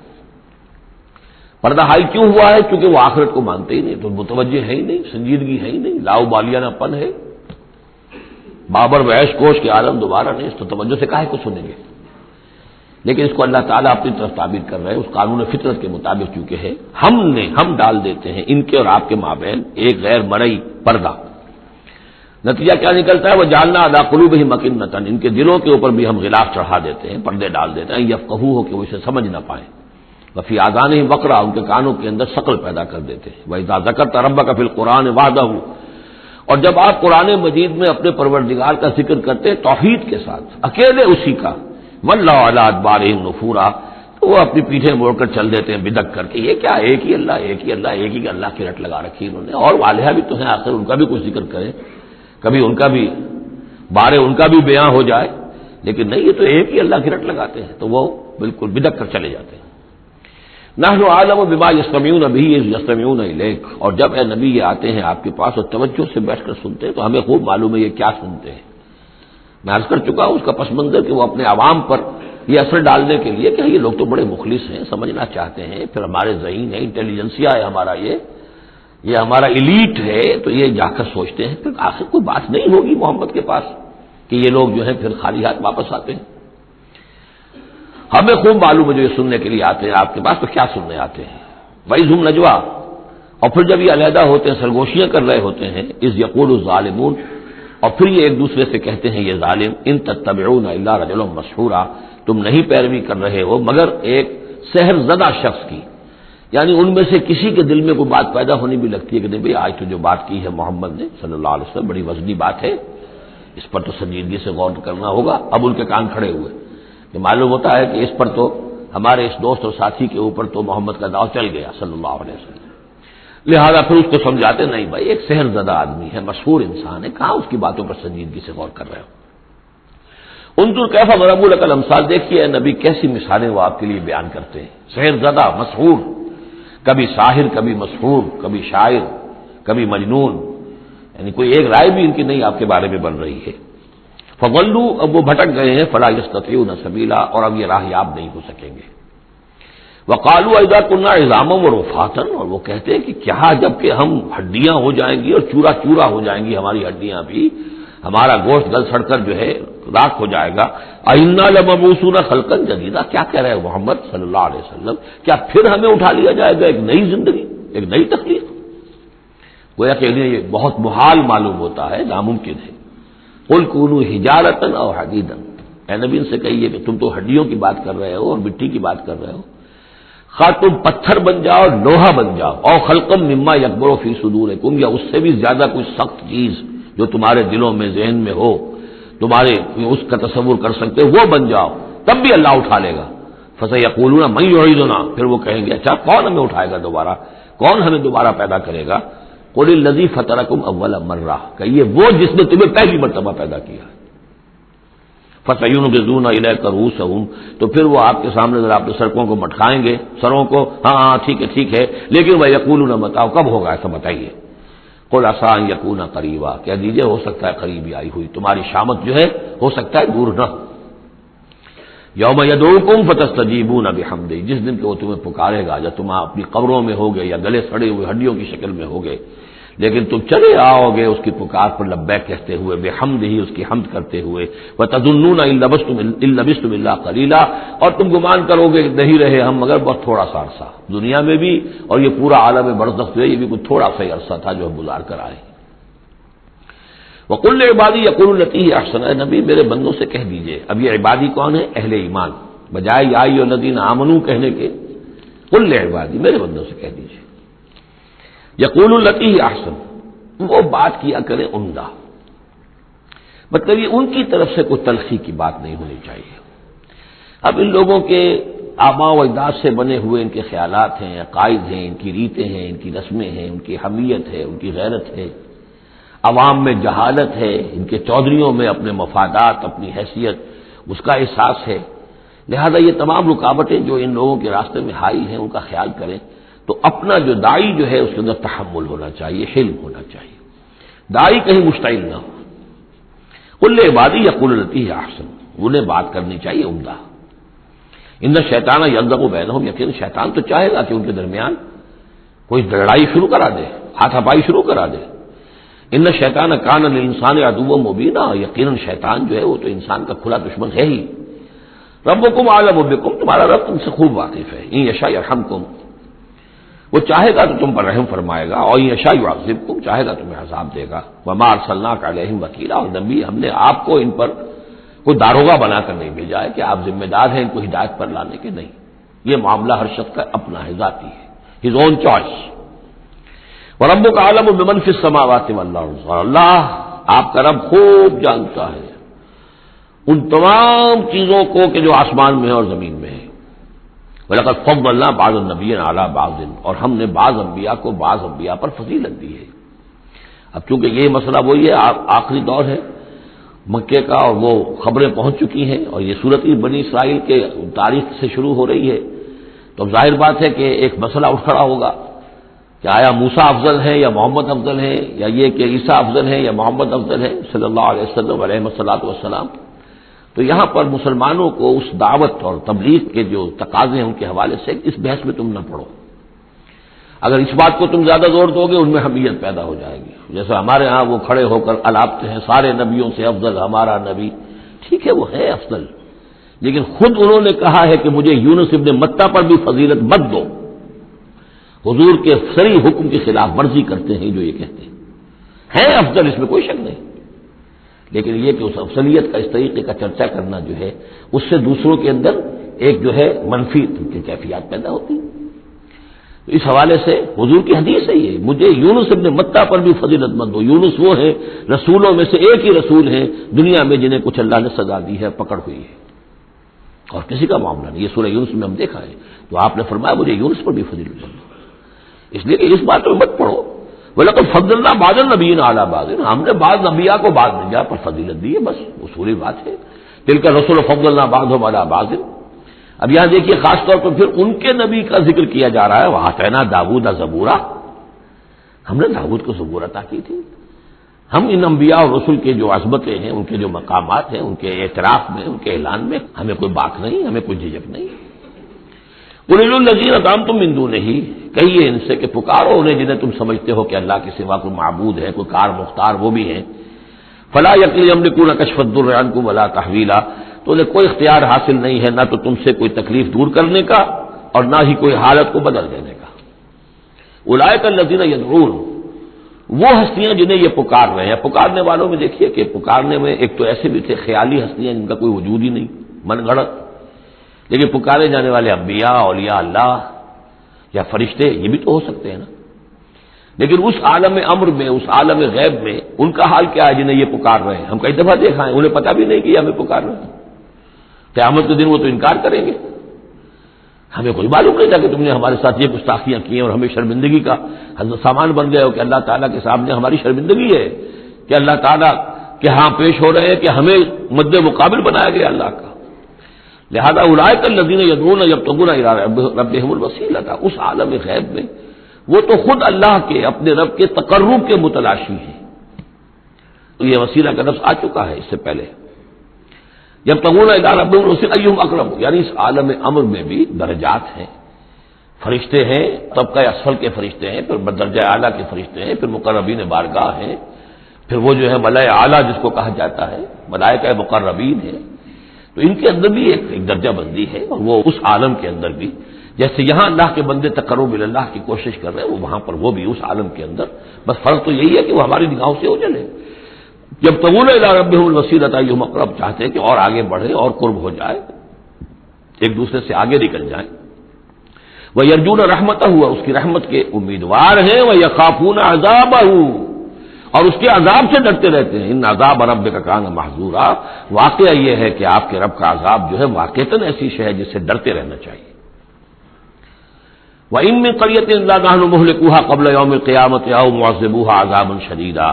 پردہ حائل کیوں ہوا ہے؟ کیونکہ وہ آخرت کو مانتے ہی نہیں، تو متوجہ ہے ہی نہیں، سنجیدگی ہے ہی نہیں، لاؤبالیانہ پن ہے، بابر وحش کوش کے عالم دوبارہ نہیں، اس تو توجہ سے کاہے کو سنیں گے؟ لیکن اس کو اللہ تعالیٰ اپنی طرف تعبیر کر رہے ہیں، اس قانون فطرت کے مطابق چونکہ ہے، ہم ڈال دیتے ہیں ان کے اور آپ کے مابین ایک غیر مرئی پردہ۔ نتیجہ کیا نکلتا ہے؟ وہ جعلنا علی قلوبہم اکنۃ، ان کے دلوں کے اوپر بھی ہم غلاف چڑھا دیتے ہیں، پردے ڈال دیتے ہیں، یفقہوہ کہ وہ اسے سمجھ نہ پائیں، وفی آذانہم وقرا، ان کے کانوں کے اندر ثقل پیدا کر دیتے ہیں۔ وَإِذَا ذَكَرْتَ رَبَّكَ فِي الْقُرْآنِ وَحْدَهُ، اور جب آپ قرآن مجید میں اپنے پروردگار کا ذکر کرتے ہیں توحید کے ساتھ، اکیلے اسی کا، وَلَّوْا عَلَىٰ أَدْبَارِهِمْ نُفُورًا، تو وہ اپنی پیٹھیں موڑ کر چل دیتے ہیں بدک کر کے، یہ کیا ایک ہی اللہ، ایک ہی اللہ، ایک ہی اللہ کی رٹ لگا رکھی انہوں نے، اور والہا بھی تو ہیں، آخر ان کا بھی کچھ ذکر کریں، کبھی ان کا بھی بارے ان کا بھی بیان ہو جائے، لیکن نہیں، یہ تو ایک ہی اللہ کی رٹ لگاتے ہیں، تو وہ بالکل بدک کر چلے جاتے ہیں۔ نحن اعلم بما یستمعون به اذ یستمعون الیک، اور جب اے نبی یہ آتے ہیں آپ کے پاس اور توجہ سے بیٹھ کر سنتے ہیں تو ہمیں خوب معلوم ہے یہ کیا سنتے ہیں۔ میں عرض کر چکا ہوں اس کا پس منظر کہ وہ اپنے عوام پر یہ اثر ڈالنے کے لیے کہ یہ لوگ تو بڑے مخلص ہیں، سمجھنا چاہتے ہیں، پھر ہمارے ذہین ہے، انٹیلیجنسیا ہے ہمارا، یہ ہمارا ایلیٹ ہے، تو یہ جا کر سوچتے ہیں پھر آخر کوئی بات نہیں ہوگی محمد کے پاس کہ یہ لوگ جو ہیں پھر خالی ہاتھ واپس آتے ہیں۔ ہمیں خوب معلوم ہے جو یہ سننے کے لیے آتے ہیں آپ کے پاس تو کیا سننے آتے ہیں۔ وَإِذْ هُمْ نَجْوَىٰ، اور پھر جب یہ علیحدہ ہوتے ہیں، سرگوشیاں کر رہے ہوتے ہیں، اِذْ يَقُولُ الظَّالِمُونَ، اور پھر یہ ایک دوسرے سے کہتے ہیں یہ ظالم، اِن تَتَّبِعُونَ إِلَّا رَجُلًا مَسْحُورًا، تم نہیں پیروی کر رہے ہو مگر ایک سحر زدہ شخص کی، یعنی ان میں سے کسی کے دل میں کوئی بات پیدا ہونی بھی لگتی ہے کہ نہیں بھائی آج تو جو بات کی ہے محمد نے صلی اللہ علیہ وسلم بڑی وزنی بات ہے، اس پر تو سنجیدگی سے غور کرنا ہوگا۔ اب ان کے کان کھڑے ہوئے کہ معلوم ہوتا ہے کہ اس پر تو ہمارے اس دوست اور ساتھی کے اوپر تو محمد کا داؤ چل گیا صلی اللہ علیہ وسلم، لہذا پھر اس کو سمجھاتے نہیں بھائی ایک سحر زدہ آدمی ہے، مشہور انسان ہے، کہاں اس کی باتوں پر سنجیدگی سے غور کر رہے ہو۔ انظر کیف ضربوا لک الامثال، دیکھیے اے نبی کیسی مثالیں وہ آپ کے لیے بیان کرتے ہیں، سحر زدہ، مسحور، کبھی ساحر، کبھی مسحور، کبھی شاعر، کبھی مجنون، یعنی کوئی ایک رائے بھی ان کی نہیں آپ کے بارے میں بن رہی ہے۔ فضلوا، اب وہ بھٹک گئے ہیں، فلا یستطیعون سبیلا، اور اب یہ راہ یاب نہیں ہو سکیں گے۔ وقالوا اذا كنا عظاما ورفاتا، اور وہ کہتے ہیں کہ کیا جب کہ ہم ہڈیاں ہو جائیں گی اور چورا چورا ہو جائیں گی ہماری ہڈیاں بھی، ہمارا گوشت گل سڑ کر جو ہے راکھ ہو جائے گا، انا لمبعوثون خلقا جدیدا، کیا کہہ رہے ہیں محمد صلی اللہ علیہ وسلم، کیا پھر ہمیں اٹھا لیا جائے گا ایک نئی زندگی، ایک نئی تخلیق؟ گویا کہ انہیں یہ بہت محال معلوم ہوتا ہے، ناممکن ہے۔ قل کونوا حجارۃ او حدیدا، اے نبی ان سے کہیے کہ تم تو ہڈیوں کی بات کر رہے ہو اور مٹی کی بات کر رہے ہو، خواہ تم پتھر بن جاؤ، لوہا بن جاؤ، او خلقا مما یکبر فی صدورکم، یا اس سے بھی زیادہ کوئی سخت چیز جو تمہارے دلوں میں ذہن میں ہو، تمہارے اس کا تصور کر سکتے ہو، وہ بن جاؤ، تب بھی اللہ اٹھا لے گا۔ فسیقولون من یعیدنا، پھر وہ کہیں گے اچھا کون ہمیں اٹھائے گا دوبارہ، کون ہمیں دوبارہ پیدا کرے گا؟ قل الذی فطرکم اول مرہ، کہیے وہ جس نے تمہیں پہلی مرتبہ پیدا کیا۔ فسینغضون الیک رؤوسہم، تو پھر وہ آپ کے سامنے ذرا اپنے سرکوں کو مٹکائیں گے، سروں کو، ہاں ٹھیک ہے، لیکن ویقولون متى، کب ہوگا ایسا بتائیے؟ قل عسى ان يكون قریبا، کہہ دیجیے ہو سکتا ہے قریبی آئی ہوئی تمہاری شامت جو ہے ہو سکتا ہے دور نہ۔ یوم یدعوکم فتستجیبون بحمدہ، جس دن کہ وہ تمہیں پکارے گا جب تم اپنی قبروں میں ہوگے یا گلے سڑے ہوئے ہڈیوں کی شکل میں ہوگے، لیکن تم چلے آؤ گے اس کی پکار پر لبیک کہتے ہوئے، بحمدہ، اس کی حمد کرتے ہوئے، وتظنون ان لبثتم الا قلیلا، اور تم گمان کرو گے کہ نہیں رہے ہم مگر بہت تھوڑا سا عرصہ دنیا میں بھی، اور یہ پورا عالم برزخ جو ہے یہ بھی کوئی تھوڑا سا ہی عرصہ تھا جو ہم گزار کر آئے۔ وقل لعبادی یقولوا التی ہی احسن، اے نبی میرے بندوں سے کہہ دیجئے، اب یہ عبادی کون ہے؟ اہل ایمان، بجائے یا ایھا الذین آمنوا کہنے کے قل لعبادی، میرے بندوں سے کہہ دیجئے، یقولوا التی ہی احسن، وہ بات کیا کرے عمدہ، مطلب یہ ان کی طرف سے کوئی تلخی کی بات نہیں ہونی چاہیے۔ اب ان لوگوں کے آباء و اجداد سے بنے ہوئے ان کے خیالات ہیں، عقائد ہیں، ان کی ریتیں ہیں، ان کی رسمیں ہیں، ان کی حمیت ہے، ان کی غیرت ہے، عوام میں جہالت ہے، ان کے چودھریوں میں اپنے مفادات، اپنی حیثیت، اس کا احساس ہے۔ لہذا یہ تمام رکاوٹیں جو ان لوگوں کے راستے میں حائل ہیں ان کا خیال کریں تو اپنا جو داعی جو ہے اس کے اندر تحمل ہونا چاہیے، حلم ہونا چاہیے، داعی کہیں مشتعل نہ ہو۔ قل لعبادی یقولوا التی ہی احسن، انہیں بات کرنی چاہیے عمدہ۔ ان الشیطان یلدغ بینہم، یقین شیطان تو چاہے گا کہ ان کے درمیان کوئی لڑائی شروع کرا دے، ہاتھا پائی شروع کرا دے۔ ان الشیطان کان للانسان عدوا مبینا، یقیناً شیطان جو ہے وہ تو انسان کا کھلا دشمن ہے ہی۔ ربکم اعلم بکم، تمہارا رب تم سے خوب واقف ہے۔ ان یشاء یرحمکم، وہ چاہے گا تو تم پر رحم فرمائے گا، اور ان یشاء یعذبکم، چاہے گا تمہیں عذاب دے گا۔ وما ارسلناک علیہم وکیلا، اور نبی ہم نے آپ کو ان پر کوئی داروغہ بنا کر نہیں بھیجا ہے کہ آپ ذمہ دار ہیں ان کو ہدایت پر لانے کے، نہیں۔ یہ معاملہ ہر شخص کا اپنا ہے، ذاتی ہے، ہز اون چوائس۔ وَرَبُّكَ أَعْلَمُ بِمَنْ فِي السَّمَاوَاتِ وَالْأَرْضِ، اور اللہ آپ کا رب خوب جانتا ہے ان تمام چیزوں کو کہ جو آسمان میں ہے اور زمین میں ہے۔ وَلَقَدْ فَضَّلْنَا بَعْضَ النَّبِيِّينَ عَلَىٰ بَعْضٍ، اور ہم نے بعض انبیاء کو بعض انبیاء پر فضیلت دی ہے۔ اب چونکہ یہ مسئلہ وہی ہے، آخری دور ہے مکے کا، اور وہ خبریں پہنچ چکی ہیں، اور یہ صورت ہی بنی اسرائیل کے تاریخ سے شروع ہو رہی ہے، تو اب ظاہر بات ہے کہ ایک مسئلہ اٹھ کھڑا ہوگا کہ آیا موسیٰ افضل ہے یا محمد افضل ہے، یا یہ کہ عیسیٰ افضل ہے یا محمد افضل ہے صلی اللہ علیہ وسلم علیہ الصلوۃ والسلام۔ تو یہاں پر مسلمانوں کو اس دعوت اور تبلیغ کے جو تقاضے ہیں ان کے حوالے سے اس بحث میں تم نہ پڑو۔ اگر اس بات کو تم زیادہ زور دو گے ان میں حمیت پیدا ہو جائے گی، جیسے ہمارے ہاں وہ کھڑے ہو کر الاپتے ہیں سارے نبیوں سے افضل ہمارا نبی۔ ٹھیک ہے، وہ ہے افضل، لیکن خود انہوں نے کہا ہے کہ مجھے یونس ابن متہ پر بھی فضیلت مت دو۔ حضور کے صریح حکم کی خلاف ورزی کرتے ہیں جو یہ کہتے ہیں افضل، اس میں کوئی شک نہیں، لیکن یہ کہ اس افضلیت کا اس طریقے کا چرچا کرنا جو ہے اس سے دوسروں کے اندر ایک جو ہے منفی کیفیات پیدا ہوتی ہیں۔ تو اس حوالے سے حضور کی حدیث ہے یہ، مجھے یونس ابن متہ پر بھی فضیلت مت دو۔ یونس وہ ہیں رسولوں میں سے ایک ہی رسول ہیں دنیا میں جنہیں کچھ اللہ نے سزا دی ہے، پکڑ ہوئی ہے، اور کسی کا معاملہ نہیں۔ یہ سورہ یونس میں ہم دیکھا ہے، تو آپ نے فرمایا مجھے یونس پر بھی فضیلت مت دو، اس لیے کہ اس بات میں مت پڑھو۔ وَلَقَدْ فَضَّلْنَا بَعْضَ النَّبِيِّينَ عَلَىٰ بَعْضٍ، ہم نے بعض انبیاء کو بعض انبیاء پر فضیلت دی ہے، بس اصولی بات ہے۔ تِلْكَ الرُّسُلُ فَضَّلْنَا بَعْضَهُمْ عَلَىٰ بَعْضٍ۔ اب یہاں دیکھیے خاص طور پر پھر ان کے نبی کا ذکر کیا جا رہا ہے، وَآتَيْنَا دَاوُودَ زَبُورًا، ہم نے داؤد کو زبور عطا کی تھی۔ ہم ان انبیاء اور رسل کے جو عظمتیں ہیں، ان کے جو مقامات ہیں، ان کے اعتراف میں، ان کے اعلان میں ہمیں کوئی باک نہیں، ہمیں کوئی جھجک نہیں۔ قُلِ ادْعُوا الَّذِينَ زَعَمْتُم مِّن دُونِهِ، کہیے ان سے کہ پکارو انہیں جنہیں تم سمجھتے ہو کہ اللہ کے سوا کوئی معبود ہے، کوئی کار مختار وہ بھی ہیں۔ فَلَا يَمْلِكُونَ كَشْفَ الضُّرِّ عَنكُمْ وَلَا تَحْوِيلًا، تو انہیں کوئی اختیار حاصل نہیں ہے نہ تو تم سے کوئی تکلیف دور کرنے کا اور نہ ہی کوئی حالت کو بدل دینے کا۔ اولئک الذین یدعون، وہ ہستیاں جنہیں یہ پکار رہے ہیں۔ پکارنے والوں میں دیکھیے کہ پکارنے میں ایک تو ایسے بھی تھے خیالی ہستیاں جن کا کوئی وجود ہی نہیں، من گھڑت، لیکن پکارے جانے والے انبیاء، اولیاء اللہ یا فرشتے یہ بھی تو ہو سکتے ہیں نا۔ لیکن اس عالم امر میں، اس عالم غیب میں ان کا حال کیا ہے جنہیں یہ پکار رہے ہیں؟ ہم کئی دفعہ دیکھا ہے انہیں پتہ بھی نہیں کہ ہمیں پکار رہے ہیں۔ قیامت کے دن وہ تو انکار کریں گے، ہمیں کوئی معلوم نہیں تھا کہ تم نے ہمارے ساتھ یہ گستاخیاں کی ہیں اور ہمیں شرمندگی کا سامان بن گئے ہو کہ اللہ تعالیٰ کے سامنے ہماری شرمندگی ہے کہ اللہ تعالیٰ کے ہاں پیش ہو رہے ہیں کہ ہمیں مد مقابل بنایا گیا اللہ کا۔ لہذا اولئک الذین یدعون یبتغون الی ربہم الوسیلۃ، اس عالم غیب میں وہ تو خود اللہ کے اپنے رب کے تقرب کے متلاشی ہیں۔ یہ وسیلہ کا لفظ آ چکا ہے اس سے پہلے، یبتغون الی ربہم الوسیلۃ ایہم اقرب، یعنی اس عالم امر میں بھی درجات ہیں، فرشتے ہیں، طبقہ اسفل کے فرشتے ہیں، پھر درجہ اعلیٰ کے فرشتے ہیں، پھر مقربین بارگاہ ہیں، پھر وہ جو ہے ملائے اعلیٰ جس کو کہا جاتا ہے، ملائکہ مقربین ہیں۔ تو ان کے اندر بھی ایک درجہ بندی ہے، اور وہ اس عالم کے اندر بھی جیسے یہاں اللہ کے بندے تقرب اللہ کی کوشش کر رہے ہیں، وہ وہاں پر وہ بھی اس عالم کے اندر، بس فرق تو یہی ہے کہ وہ ہماری نگاہوں سے اوجھل ہے۔ جب یبتغون الی ربہم الوسیلۃ ایہم اقرب، چاہتے ہیں کہ اور آگے بڑھے اور قرب ہو جائے، ایک دوسرے سے آگے نکل جائیں۔ وَيَرْجُونَ رَحْمَتَهُ، اس کی رحمت کے امیدوار ہیں، وَيَخَافُونَ عَذَابَهُ، اور اس کے عذاب سے ڈرتے رہتے ہیں. ان عذاب ربک کان محذورا، واقعہ یہ ہے کہ آپ کے رب کا عذاب جو ہے واقعتاً ایسی شے ہے جس سے ڈرتے رہنا چاہیے. وَإِن مِّن قَرْيَةٍ إِلَّا نَحْنُ مُهْلِكُوهَا قَبْلَ يَوْمِ الْقِيَامَةِ أَوْ مُعَذِّبُوهَا عَذَابًا شَدِيدًا،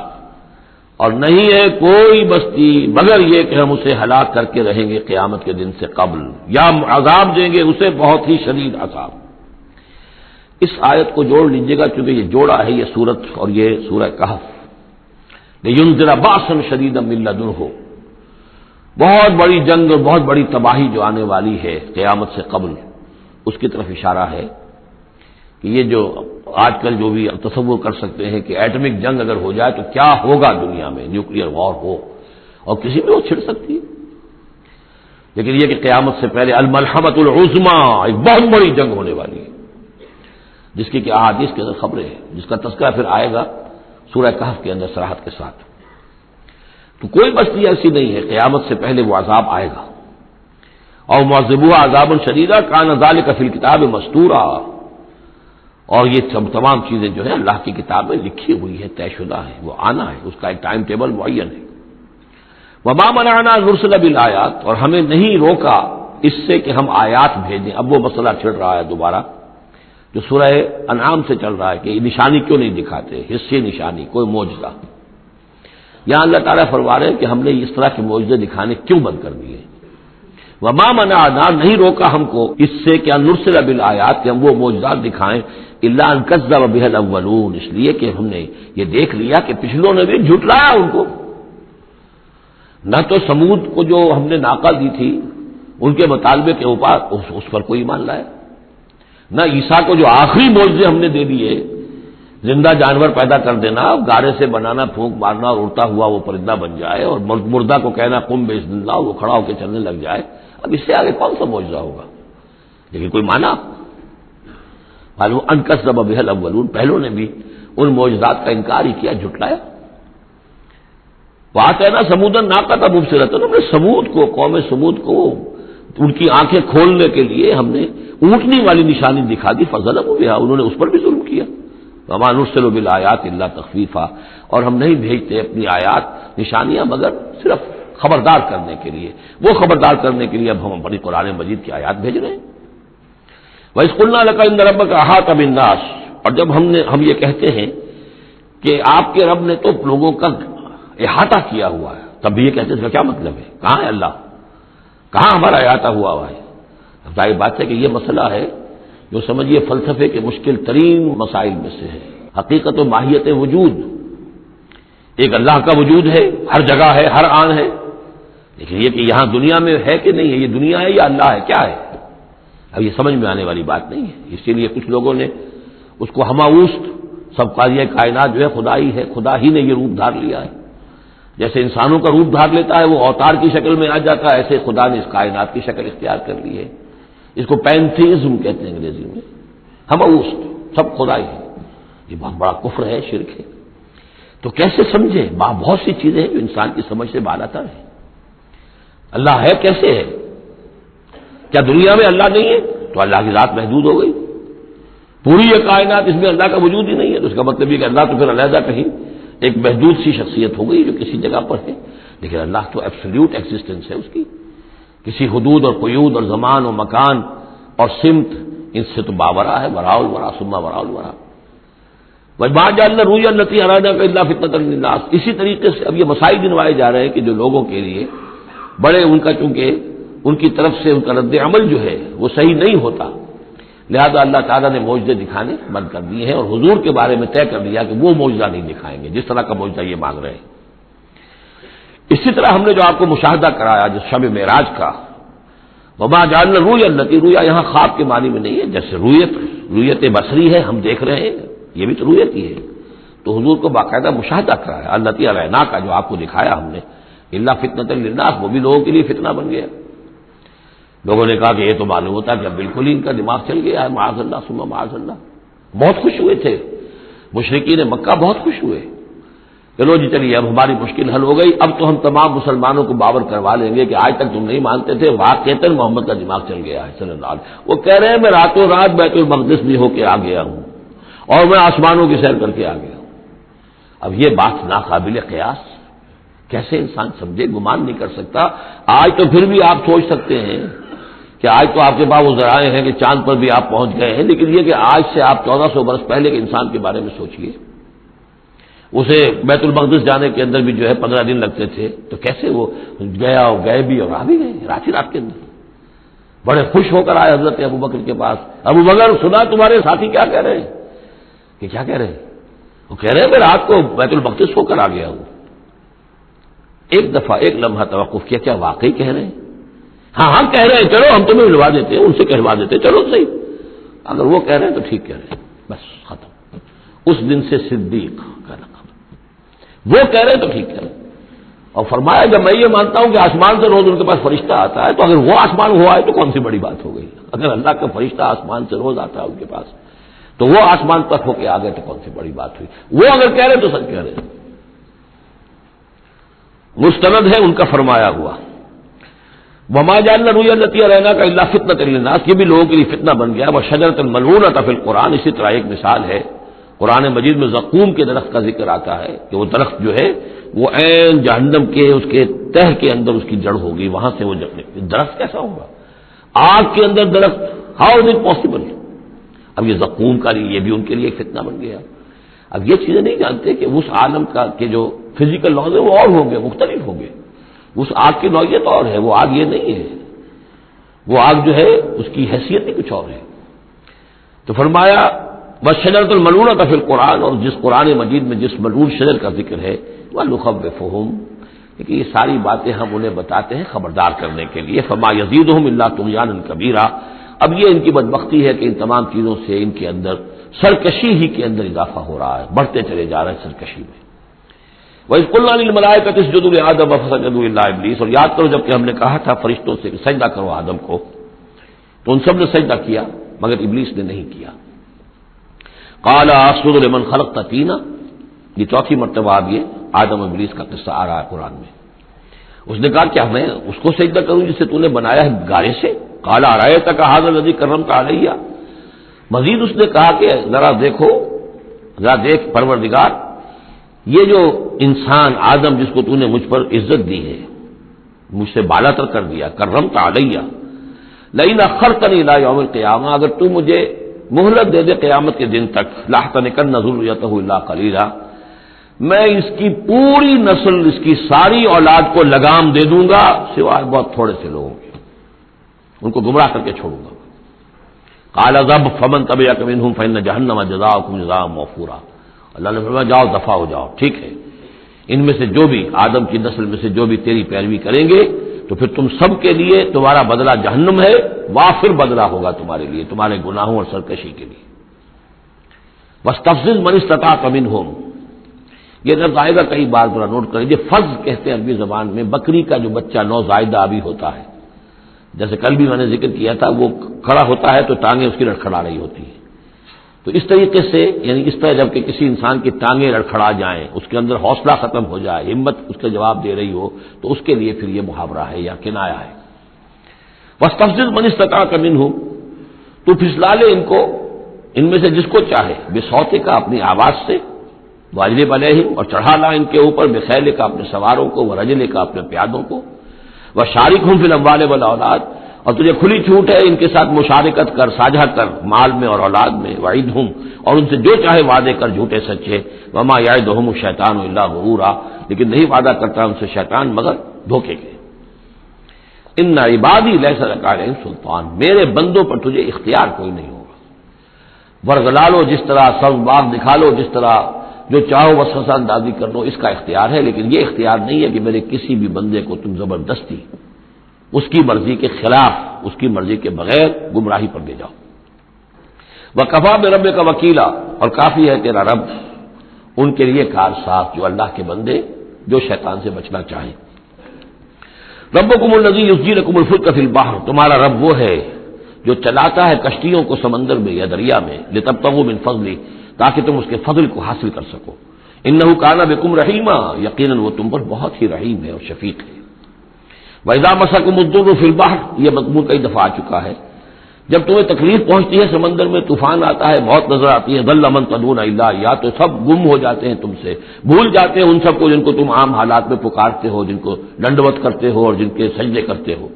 اور نہیں ہے کوئی بستی مگر یہ کہ ہم اسے ہلاک کر کے رہیں گے قیامت کے دن سے قبل، یا عذاب دیں گے اسے بہت ہی شدید عذاب. اس آیت کو جوڑ لیجیے گا چونکہ یہ جوڑا ہے یہ سورت اور یہ سورہ کہف. لِيُنذِرَ بَأْسًا شَدِيدًا مِّن لَّدُنْهُ، بہت بڑی جنگ اور بہت بڑی تباہی جو آنے والی ہے قیامت سے قبل، اس کی طرف اشارہ ہے کہ یہ جو آج کل جو بھی تصور کر سکتے ہیں کہ ایٹمک جنگ اگر ہو جائے تو کیا ہوگا دنیا میں، نیوکلیئر وار ہو اور کسی بھی وہ چھڑ سکتی ہے. لیکن یہ کہ قیامت سے پہلے الملحمۃ العظمیٰ، ایک بہت بڑی جنگ ہونے والی ہے جس کی کہ احادیث کے اندر خبریں ہیں، جس کا تذکرہ پھر آئے گا سورہ کہف کے اندر صراحت کے ساتھ. تو کوئی بستی ایسی نہیں ہے قیامت سے پہلے وہ عذاب آئے گا. اور معذبوها عذابا شدیدا کان ذلک فی الکتاب مستورا، اور یہ تمام چیزیں جو ہے اللہ کی کتاب میں لکھی ہوئی ہے، طے شدہ ہے، وہ آنا ہے، اس کا ایک ٹائم ٹیبل معین ہے. وما منعنا ان نرسل بالآیات، اور ہمیں نہیں روکا اس سے کہ ہم آیات بھیجیں. اب وہ مسئلہ چھڑ رہا ہے دوبارہ جو سورہ انعام سے چل رہا ہے کہ نشانی کیوں نہیں دکھاتے، حصے نشانی، کوئی معجزہ. یہاں اللہ تعالیٰ فرما رہے ہیں کہ ہم نے اس طرح کے معجزے دکھانے کیوں بند کر دیے. وما منعنا، نہیں روکا ہم کو اس سے کہ ان نرسل بالآیات، کہ ہم وہ معجزات دکھائیں، الا ان کذب بها الاولون، اس لیے کہ ہم نے یہ دیکھ لیا کہ پچھلوں نے بھی جھٹلایا ان کو. نہ تو سمود کو جو ہم نے ناقہ دی تھی ان کے مطالبے کے اوپر اس پر کوئی ایمان لایا، نہ عیسیٰ کو جو آخری معجزے ہم نے دے دیے، زندہ جانور پیدا کر دینا، گارے سے بنانا، پھونک مارنا اور اڑتا ہوا وہ پرندہ بن جائے، اور مردہ کو کہنا قم باذن اللہ، وہ کھڑا ہو کے چلنے لگ جائے. اب اس سے آگے کون سا معجزہ ہوگا؟ لیکن کوئی مانا معلوم ان کذب بها الاولون، پہلوں نے بھی ان معجزات کا انکار ہی کیا، جھٹلایا. وآتینا ثمود الناقۃ مبصرۃ، ہم نے سمود کو، قوم سمود کو ان کی آنکھیں کھولنے کے لیے ہم نے اونٹنی والی نشانی دکھا دی، فظلموا بها، انہوں نے اس پر بھی ظلم کیا. وما نرسل بالآیات الا تخفیفا، اور ہم نہیں بھیجتے اپنی آیات نشانیاں مگر صرف خبردار کرنے کے لیے. وہ خبردار کرنے کے لیے اب ہم اپنی قرآن مجید کی آیات بھیج رہے ہیں. وَإِذْ قُلْنَا لَكَ إِنَّ رَبَّكَ أَحَاطَ بِالنَّاسِ، اور جب ہم یہ کہتے ہیں کہ آپ کے رب نے تو لوگوں کا احاطہ کیا ہوا ہے، تب بھی یہ کہتے ہیں اس کا کیا مطلب ہے؟ کہاں ہے اللہ؟ کہاں ہمارا احاطہ ہوا ہے؟ ظاہر بات ہے کہ یہ مسئلہ ہے جو سمجھیے فلسفے کے مشکل ترین مسائل میں سے ہے. حقیقت و ماہیت وجود، ایک اللہ کا وجود ہے، ہر جگہ ہے، ہر آن ہے، لیکن یہ کہ یہاں دنیا میں ہے کہ نہیں ہے، یہ دنیا ہے یا اللہ ہے، کیا ہے؟ اب یہ سمجھ میں آنے والی بات نہیں ہے. اسی لیے کچھ لوگوں نے اس کو ہماوست سب قاضی کائنات جو ہے خدا ہی ہے، خدا ہی نے یہ روپ دھار لیا ہے. جیسے انسانوں کا روپ دھار لیتا ہے وہ اوتار کی شکل میں آ جاتا ہے، ایسے خدا نے اس کائنات کی شکل اختیار کر لی ہے. اس کو پینتھیزم کہتے ہیں انگریزی میں، ہماوست، سب خدا ہی ہے. یہ بہت بڑا کفر ہے، شرک ہے. تو کیسے سمجھے؟ بہت سی چیزیں ہیں جو انسان کی سمجھ سے بالاتر ہے. اللہ ہے کیسے ہے؟ کیا دنیا میں اللہ نہیں ہے تو اللہ کی ذات محدود ہو گئی؟ پوری یہ کائنات اس میں اللہ کا وجود ہی نہیں ہے تو اس کا مطلب یہ کہ اللہ تو پھر علیحدہ کہیں ایک محدود سی شخصیت ہو گئی جو کسی جگہ پر ہے. لیکن اللہ تو ایبسلیوٹ ایگزسٹنس ہے اس کی، کسی حدود اور قیود اور زمان اور مکان اور سمت ان سے تو باورا ہے. وراء الورا ثم وراء الورا. وما جعلنا الرؤيا التي أرادناك إلا فتنة للناس. اسی طریقے سے اب یہ مسائل گنوائے جا رہے ہیں کہ جو لوگوں کے لیے بڑے ان کا چونکہ ان کی طرف سے ان کا رد عمل جو ہے وہ صحیح نہیں ہوتا، لہذا اللہ تعالیٰ نے معجزے دکھانے بند کر دیے ہیں اور حضور کے بارے میں طے کر دیا کہ وہ معجزہ نہیں دکھائیں گے جس طرح کا معجزہ یہ مانگ رہے ہیں. اسی طرح ہم نے جو آپ کو مشاہدہ کرایا جس شب معراج کا، وما جعلنا الرؤيا التي، رؤیا یہاں خواب کے معنی میں نہیں ہے، جیسے رؤیت بصری ہے ہم دیکھ رہے ہیں، یہ بھی تو رؤیت ہی ہے. تو حضور کو باقاعدہ مشاہدہ کرایا التي اریناک کا، جو آپ کو دکھایا ہم نے، الا فتنة للناس، وہ بھی لوگوں کے لیے فتنہ بن گیا. لوگوں نے کہا کہ یہ تو معلوم ہوتا ہے کہ اب بالکل ہی ان کا دماغ چل گیا ہے، معاذ اللہ ثم معاذ اللہ. بہت خوش ہوئے تھے مشرکین مکہ، بہت خوش ہوئے. چلو جی چلیے اب ہماری مشکل حل ہو گئی، اب تو ہم تمام مسلمانوں کو باور کروا لیں گے کہ آج تک تم نہیں مانتے تھے، واقعتاً محمد کا دماغ چل گیا ہے صلی اللہ علیہ وسلم. وہ کہہ رہے ہیں میں راتوں رات بیت المقدس بھی ہو کے آ گیا ہوں اور میں آسمانوں کی سیر کر کے آ گیا ہوں. اب یہ بات ناقابل قیاس، کیسے انسان سمجھے، گمان نہیں کر سکتا۔ آج تو پھر بھی آپ سوچ سکتے ہیں کہ آج تو آپ کے پاس وہ ذرائع ہیں کہ چاند پر بھی آپ پہنچ گئے ہیں، لیکن یہ کہ آج سے آپ 1400 برس پہلے کے انسان کے بارے میں سوچئے، اسے بیت المقدس جانے کے اندر بھی جو ہے 15 دن لگتے تھے، تو کیسے وہ گیا اور گئے بھی اور آ بھی گئے رات ہی رات کے اندر۔ بڑے خوش ہو کر آئے حضرت ابوبکر کے پاس، ابوبکر سنا تمہارے ساتھی کیا کہہ رہے ہیں؟ کہ کیا کہہ رہے ہیں؟ وہ کہہ رہے ہیں میں رات کو بیت المقدس ہو کر آ گیا ہوں۔ ایک دفعہ ایک لمحہ توقف کیا، کیا واقعی کہہ رہے ہیں؟ ہاں ہاں کہہ رہے ہیں، چلو ہم تمہیں ملوا دیتے ہیں، ان سے کہلوا دیتے ہیں، چلو صحیح، اگر وہ کہہ رہے ہیں تو ٹھیک کہہ رہے ہیں، بس ختم۔ اس دن سے صدیق کا لقب، وہ کہہ رہے ہیں تو ٹھیک کہہ رہے ہیں۔ اور فرمایا جب میں یہ مانتا ہوں کہ آسمان سے روز ان کے پاس فرشتہ آتا ہے، تو اگر وہ آسمان ہوا ہے تو کون سی بڑی بات ہو گئی؟ اگر اللہ کا فرشتہ آسمان سے روز آتا ہے ان کے پاس، تو وہ آسمان تک ہو کے آ گئے تو کون سی بڑی بات ہوئی؟ وہ اگر کہہ رہے تو سچ کہہ رہے ہیں۔ مستند ہے ان کا فرمایا ہوا، وما جعلنا الرؤيا التي اريناك الا فتنة للناس، یہ بھی لوگوں کے لیے فتنہ بن گیا۔ وشجرة ملعونة في القرآن، اسی طرح ایک مثال ہے قرآن مجید میں زقوم کے درخت کا ذکر آتا ہے کہ وہ درخت جو ہے وہ عین جہنم کے اس کے تہ کے اندر اس کی جڑ ہوگی، وہاں سے وہ درخت کیسا ہوگا؟ آگ کے اندر درخت، ہاؤ از اٹ پاسبل؟ اب یہ زقوم کا یہ بھی ان کے لیے ایک فتنہ بن گیا۔ اب یہ چیزیں نہیں جانتے کہ اس عالم کا کہ جو فزیکل لاز ہے وہ اور ہوں گے، مختلف ہوں گے، اس آگ کی نوعیت اور ہے، وہ آگ یہ نہیں ہے، وہ آگ جو ہے اس کی حیثیت ہی کچھ اور ہے۔ تو فرمایا بس شجرۃ الملعونۃ فی القرآن، اور جس قرآن مجید میں جس ملعون شجر کا ذکر ہے، وَنُخَوِّفُهُمْ، کہ یہ ساری باتیں ہم انہیں بتاتے ہیں خبردار کرنے کے لیے، فما یزیدہم الا طغیانا کبیرا۔ اب یہ ان کی بدبختی ہے کہ ان تمام چیزوں سے ان کے اندر سرکشی ہی کے اندر اضافہ ہو رہا ہے، بڑھتے چلے جا رہے ہیں سرکشی میں۔ وَإِذْ قُلْنَا لِلْمَلَائِكَةِ اسْجُدُوا لِآدَمَ فَسَجَدُوا إِلَّا إِبْلِيسَ، اور یاد کرو جب کہ ہم نے کہا تھا فرشتوں سے کہ سجدہ کرو آدم کو، تو ان سب نے سجدہ کیا مگر ابلیس نے نہیں کیا۔ قَالَ أَسْجُدُ لِمَنْ خَلَقْتَ طِينًا، یہ چوتھی مرتبہ اب یہ آدم و ابلیس کا قصہ آ رہا ہے قرآن میں۔ اس نے کہا کیا میں اس کو سجدہ کروں جسے تو نے بنایا ہے گارے سے؟ قَالَ أَرَأَيْتَكَ هَذَا الَّذِي كَرَّمْتَ عَلَيَّ، مزید اس نے کہا کہ ذرا دیکھو، ذرا دیکھ پروردگار، یہ جو انسان آدم جس کو تو نے مجھ پر عزت دی ہے، مجھ سے بالا تر کر دیا، کرمت علیہ، لئن اخرتنی الی یوم القیامہ، اگر تو مجھے مہلت دے دے قیامت کے دن تک، لاحتنکن ذریتہ الا قلیلا، میں اس کی پوری نسل، اس کی ساری اولاد کو لگام دے دوں گا سوائے بہت تھوڑے سے لوگوں کے، ان کو گمراہ کر کے چھوڑوں گا۔ قال ذب فمن تبعک منہم فإن جہنم جزاؤکم جزاء موفورا، اللہ نے فرمایا جاؤ دفع ہو جاؤ، ٹھیک ہے، ان میں سے جو بھی آدم کی نسل میں سے جو بھی تیری پیروی کریں گے تو پھر تم سب کے لیے تمہارا بدلہ جہنم ہے، وافر بدلہ ہوگا تمہارے لیے، تمہارے گناہوں اور سرکشی کے لیے۔ واستفزز من استطاعت منہم، یہ لفظ آئے گا کئی بار، ذرا نوٹ کر لیجیے، فز کہتے ہیں عربی زبان میں بکری کا جو بچہ نوزائیدہ ابھی ہوتا ہے، جیسے کل بھی میں نے ذکر کیا تھا، وہ کھڑا ہوتا ہے تو ٹانگیں اس کی لڑکھڑا رہی ہوتی ہیں، تو اس طریقے سے یعنی اس طرح جب کہ کسی انسان کی ٹانگیں لڑکھڑا جائیں، اس کے اندر حوصلہ ختم ہو جائے، ہمت اس کا جواب دے رہی ہو، تو اس کے لیے پھر یہ محاورہ ہے یا کنایا ہے۔ واستفزز من استطاعت منہم، تو پھسلا لے ان کو، ان میں سے جس کو چاہے، بصوتک کا اپنی آواز سے، واجلب علیہم، اور چڑھا لا ان کے اوپر، بخیلک کا اپنے سواروں کو، ورجلک کا اپنے پیادوں کو، وشارکہم فی الاموال والاولاد، اور تجھے کھلی چھوٹ ہے ان کے ساتھ مشارکت کر، ساجھا کر مال میں اور اولاد میں، وعدہم، اور ان سے جو چاہے وعدے کر جھوٹے سچے، وما یعدہم الشیطان الا غرورا، لیکن نہیں وعدہ کرتا ان سے شیطان مگر دھوکے کے۔ ان عبادی لیس لک علیہم سلطان، میرے بندوں پر تجھے اختیار کوئی نہیں ہوگا، ورگلا لو جس طرح، سبز باغ دکھا لو جس طرح، جو چاہو وسوسہ اندازی کر لو، اس کا اختیار ہے، لیکن یہ اختیار نہیں ہے کہ میرے کسی بھی بندے کو تم زبردستی اس کی مرضی کے خلاف، اس کی مرضی کے بغیر گمراہی پر لے جاؤ۔ وَكَفَىٰ بِرَبِّكَ وَكِيلًا، اور کافی ہے تیرا رب ان کے لیے کارساز، جو اللہ کے بندے جو شیطان سے بچنا چاہیں۔ ربکم الذی یزجی لکم الفلک فی البحر، تمہارا رب وہ ہے جو چلاتا ہے کشتیوں کو سمندر میں یا دریا میں، لتبتغوا من فضلہ، تاکہ تم اس کے فضل کو حاصل کر سکو۔ انہ کان بکم رحیما، یقیناً وہ تم پر بہت ہی رحیم ہے اور شفیق ہے۔ وَإِذَا مَسَّكُمُ الضُّرُّ فِي الْبَحْرِ، یہ مضمون کئی دفعہ آ چکا ہے جب تمہیں تکلیف پہنچتی ہے سمندر میں، طوفان آتا ہے، موت نظر آتی ہے، ضل من تدعون الا یا تو سب گم ہو جاتے ہیں تم سے، بھول جاتے ہیں ان سب کو جن کو تم عام حالات میں پکارتے ہو، جن کو ڈنڈوت کرتے ہو اور جن کے سجدے کرتے ہو.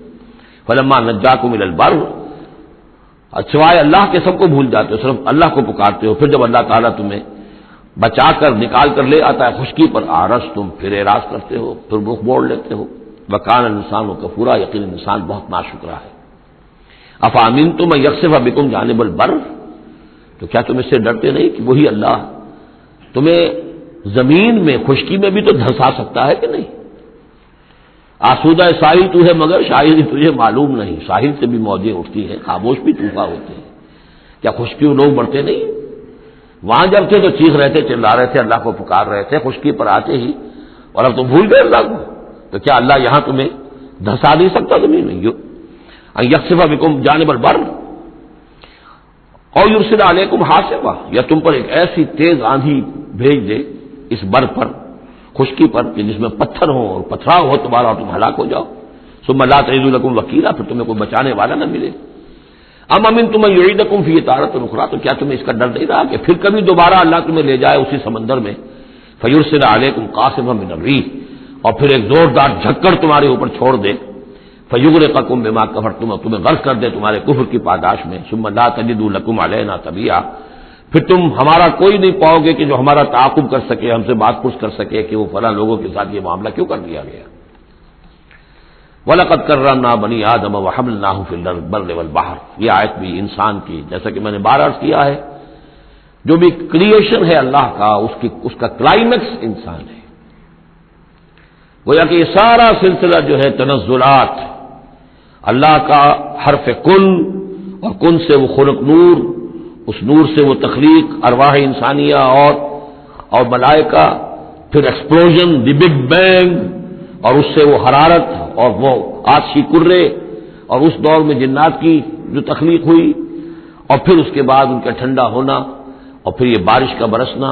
فلما نجاکم الی البر، سوائے اللہ کے سب کو بھول جاتے ہو، صرف اللہ کو پکارتے ہو. پھر جب اللہ تعالیٰ تمہیں بچا کر نکال کر لے آتا ہے خشکی پر، آرس تم پھر اعراض کرتے ہو، پھر رخ موڑ لیتے ہو. وکان الانسان کفورا، یقین انسان بہت ناشکرا ہے. افامنتم ان یخسف بکم جانب البر، تو کیا تم اس سے ڈرتے نہیں کہ وہی اللہ تمہیں زمین میں خشکی میں بھی تو دھنسا سکتا ہے کہ نہیں؟ آسودہ ساحل تو ہے مگر شاید ہی تجھے معلوم نہیں، ساحل سے بھی موجیں اٹھتی ہیں، خاموش بھی طوفان ہوتے ہیں. کیا خشکی لوگ بڑھتے نہیں؟ وہاں جب تھے تو چیخ رہے تھے، چلا رہے تھے، اللہ کو پکار رہے تھے، خشکی پر آتے ہی اور اب تم بھول گئے اللہ کو. تو کیا اللہ یہاں تمہیں دھسا نہیں سکتا زمین میں؟ یخسف بکم جانب البر اور یرسل علیکم حاصبا، یا تم پر ایک ایسی تیز آندھی بھیج دے اس بر پر، خشکی پر، کہ جس میں پتھر ہو اور پتھراؤ ہو تمہارا اور تم ہلاک ہو جاؤ. ثم لا تجدوا لکم وکیلا، پھر تمہیں کوئی بچانے والا نہ ملے. ام امنتم ان یعیدکم فیہ تارۃ اخری، تو کیا تمہیں اس کا ڈر نہیں رہا کہ پھر کبھی دوبارہ اللہ تمہیں لے جائے اسی سمندر میں. فیرسل علیکم قاصفا من الریح، اور پھر ایک زوردار جھکڑ تمہارے اوپر چھوڑ دے. فیغرقکم بما کفرتم، تمہیں غرق کر دے تمہارے کفر کی پاداش میں. ثم لا تجدوا لکم علینا تبیعا، پھر تم ہمارا کوئی نہیں پاؤ گے کہ جو ہمارا تعاقب کر سکے، ہم سے بات پوچھ کر سکے کہ وہ فلاں لوگوں کے ساتھ یہ معاملہ کیوں کر دیا گیا. وَلَقَدْ كَرَّمْنَا بَنِي آدَمَ وَحَمَلْنَاهُمْ فِي الْبَرِّ وَالْبَحْرِ، یہ آیت بھی انسان کی، جیسا کہ میں نے بار عرض کیا ہے، جو بھی کریشن ہے اللہ کا، اس کا کلائمیکس انسان ہے. گویا کہ یہ سارا سلسلہ جو ہے تنزلات، اللہ کا حرف کن، اور کن سے وہ خلق نور، اس نور سے وہ تخلیق ارواح انسانیہ اور ملائکہ، پھر ایکسپلوژن دی بگ بینگ، اور اس سے وہ حرارت اور وہ آتشی کرے، اور اس دور میں جنات کی جو تخلیق ہوئی، اور پھر اس کے بعد ان کا ٹھنڈا ہونا، اور پھر یہ بارش کا برسنا،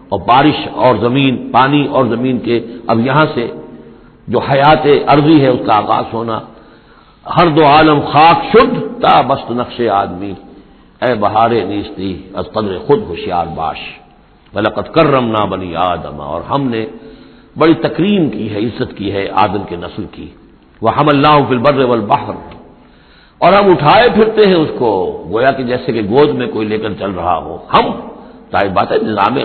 اور بارش اور زمین، پانی اور زمین کے اب یہاں سے جو حیات ارضی ہے اس کا آغاز ہونا. ہر دو عالم خاک شد تا بست نقش آدمی، اے بہار نیستی از قدر خود ہوشیار باش. وَلَقَدْ كَرَّمْنَا بَنِي آدَمَ، اور ہم نے بڑی تکریم کی ہے، عزت کی ہے آدم کے نسل کی. وَحَمَلْنَاهُ فِي الْبَرِّ وَالْبَحْرِ، اور ہم اٹھائے پھرتے ہیں اس کو، گویا کہ جیسے کہ گود میں کوئی لے کر چل رہا ہو. ہم، ظاہر بات ہے نظام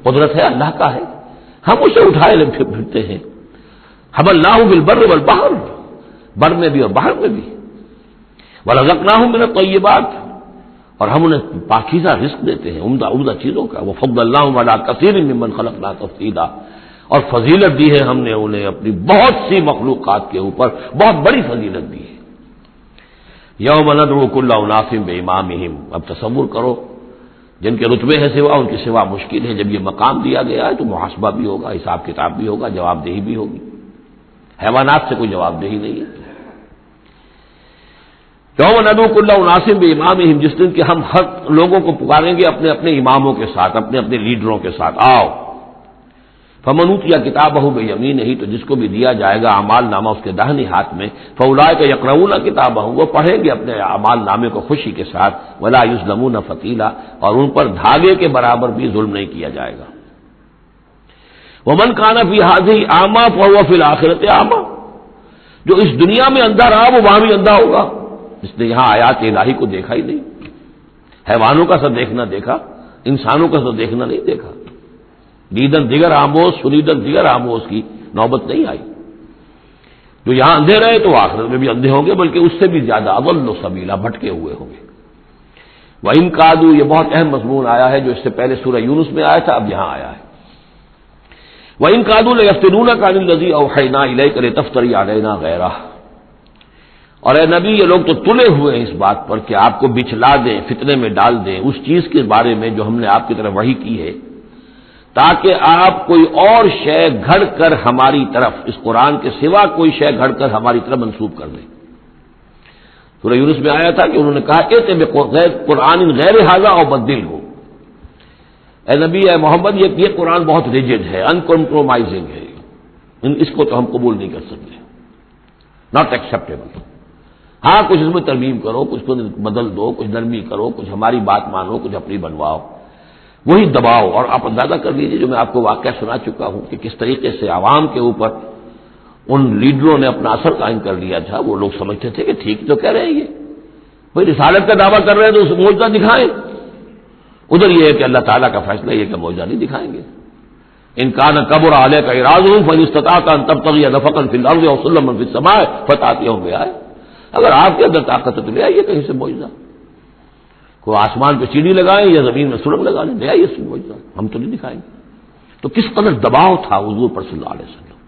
قدرت ہے اللہ کا ہے، ہم اسے اٹھائے پھرتے ہیں. حَمَلْنَاهُ فِي الْبَرِّ وَالْبَحْرِ، بر میں بھی اور باہر میں بھی. وَرَزَقْنَاهُم مِّنَ الطَّيِّبَاتِ، اور ہم انہیں پاکیزہ رزق دیتے ہیں، عمدہ چیزوں کا. وَفَضَّلْنَاهُمْ عَلَىٰ كَثِيرٍ مِّمَّنْ خَلَقْنَا تَفْضِيلًا، اور فضیلت دی ہے ہم نے انہیں اپنی بہت سی مخلوقات کے اوپر، بہت بڑی فضیلت دی ہے. یوم ندعو کل اناس بامامہم، اب تصور کرو جن کے رتبے ہیں سوا، ان کی سوا مشکل ہے. جب یہ مقام دیا گیا ہے تو محاسبہ بھی ہوگا، حساب کتاب بھی ہوگا، جواب دہی بھی ہوگی. حیوانات سے کوئی جواب دہی نہیں ہے. یوم ندعو کل اناس بامامہم، جس دن کہ ہم ہر لوگوں کو پکاریں گے اپنے اپنے اماموں کے ساتھ، اپنے اپنے لیڈروں کے ساتھ. آؤ فمن اوتی کتابہ بیمینہ، تو جس کو بھی دیا جائے گا اعمال نامہ اس کے داہنے ہاتھ میں، فاولئک یقرؤون کتابہ، وہ پڑھیں گے اپنے اعمال نامے کو خوشی کے ساتھ. ولا یظلمون فتیلا، اور ان پر دھاگے کے برابر بھی ظلم نہیں کیا جائے گا. ومن کان فی ہذہ اعمی فہو فی الآخرۃ اعمی، جو اس دنیا میں اندھا رہا وہ وہاں بھی اندھا ہوگا، جس نے یہاں آیات الہی کو دیکھا ہی نہیں. حیوانوں کا سا دیکھنا دیکھا، انسانوں کا سا دیکھنا نہیں دیکھا. دیدن دیگر آموز، سنیدن دیگر آموز کی نوبت نہیں آئی. جو یہاں اندھے رہے تو آخرت میں بھی اندھے ہوں گے، بلکہ اس سے بھی زیادہ اضل سبیلا، بھٹکے ہوئے ہوں گے. وَإِن كَادُوا، یہ بہت اہم مضمون آیا ہے جو اس سے پہلے سورہ یونس میں آیا تھا، اب یہاں آیا ہے. وَإِن كَادُوا لَيَفْتِنُونَكَ عَنِ الَّذِي أَوْحَيْنَا إِلَيْكَ لِتَفْتَرِيَ عَلَيْنَا غَيْرَهُ، اور اے نبی یہ لوگ تو تلے ہوئے ہیں اس بات پر کہ آپ کو بچلا دیں، فتنے میں ڈال دیں اس چیز کے بارے میں جو ہم نے آپ کی طرف وحی کی ہے، تاکہ آپ کوئی اور شے گھڑ کر ہماری طرف، اس قرآن کے سوا کوئی شے گھڑ کر ہماری طرف منسوب کر دیں. سورہ یونس میں آیا تھا کہ انہوں نے کہا کہ قرآن غیر ھذا او بدل ہو، اے نبی اے محمد یہ قرآن بہت ریجڈ ہے، ان کمپرومائزنگ ہے، اس کو تو ہم قبول نہیں کر سکتے، ناٹ ایکسیپٹیبل. ہاں کچھ اس میں ترمیم کرو، کچھ کو بدل دو، کچھ نرمی کرو، کچھ ہماری بات مانو، کچھ اپنی بنواؤ، وہی دباؤ۔ اور آپ اندازہ کر لیجیے جو میں آپ کو واقعہ سنا چکا ہوں کہ کس طریقے سے عوام کے اوپر ان لیڈروں نے اپنا اثر قائم کر لیا تھا۔ وہ لوگ سمجھتے تھے کہ ٹھیک تو کہہ رہے ہیں، یہ بھائی رسالت کا دعویٰ کر رہے ہیں تو اس معجزہ دکھائیں۔ ادھر یہ ہے کہ اللہ تعالیٰ کا فیصلہ یہ کہ معجزہ نہیں دکھائیں گے۔ ان کان کبر علیک اعراضهم فان استطعت ان تبتغي نفقا في الارض او سلما في السماء فتاتيهم بآية، اگر آپ کے اندر طاقت ہے تو لے آئیے کہیں سے معجزہ، کوئی آسمان پہ سیڑھی لگائیں یا زمین میں سرنگ لگا لیں، لے آئیے اس معجزہ، ہم تو نہیں دکھائیں گے۔ تو کس قدر دباؤ تھا حضور پر صلی اللہ علیہ وسلم۔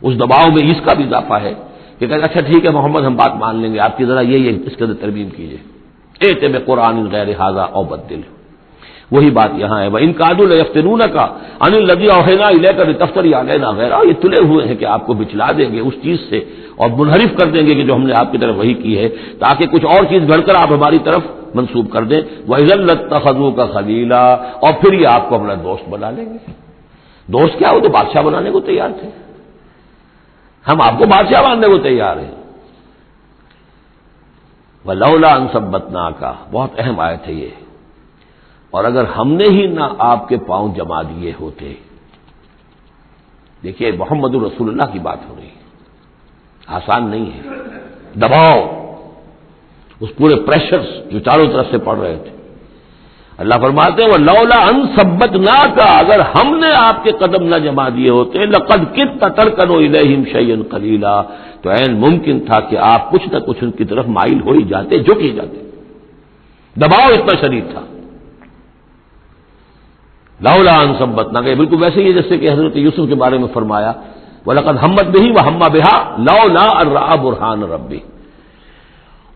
اس دباؤ میں اس کا بھی اضافہ ہے کہ کہتے اچھا ٹھیک ہے محمد ہم بات مان لیں گے، آپ کی ذرا یہ اس کے اندر ترمیم کیجیے، ایت بقرآن غیر ھذا او بدل، وہی بات یہاں ہے۔ وَإِن كَادُوا لَيَفْتِنُونَكَ عَنِ الَّذِي أَوْحَيْنَا إِلَيْكَ لِتَفْتَرِيَ عَلَيْنَا غَيْرَهُ، یہ تلے ہوئے ہیں کہ آپ کو بچلا دیں گے اس چیز سے اور منحرف کر دیں گے کہ جو ہم نے آپ کی طرف وحی کی ہے، تاکہ کچھ اور چیز گھڑ کر آپ ہماری طرف منسوب کر دیں۔ وَإِذًا لَاتَّخَذُوكَ خَلِيلًا، اور پھر یہ آپ کو اپنا دوست بنا لیں گے۔ دوست کیا، وہ تو بادشاہ بنانے کو تیار تھے، ہم آپ کو بادشاہ بنانے کو تیار ہیں۔ وَلَوْلَا أَن ثَبَّتْنَاكَ، بہت اہم آیت ہے یہ، اور اگر ہم نے ہی نہ آپ کے پاؤں جما دیے ہوتے۔ دیکھیے محمد رسول اللہ کی بات ہو رہی ہے، آسان نہیں ہے، دباؤ، اس پورے پریشرز جو چاروں طرف سے پڑ رہے تھے۔ اللہ فرماتے ہیں وَلَوْلَا أَن ثَبَّتْنَاكَ، اگر ہم نے آپ کے قدم نہ جما دیے ہوتے، لَقَدْ كِدتَّ تَرْكَنُ إِلَيْهِمْ شَيْئًا قَلِيلًا، تو عین ممکن تھا کہ آپ کچھ نہ کچھ ان کی طرف مائل ہو ہی جاتے، جھک ہی جاتے، دباؤ اتنا شدید تھا۔ لولا ان ثبتناک، بالکل ویسے ہی جیسے کہ حضرت یوسف کے بارے میں فرمایا وَلَقَدْ هَمَّتْ بِهِ وَهَمَّ بِهَا لَوْلَا أَن رَأَىٰ بُرْهَانَ رَبِّهِ،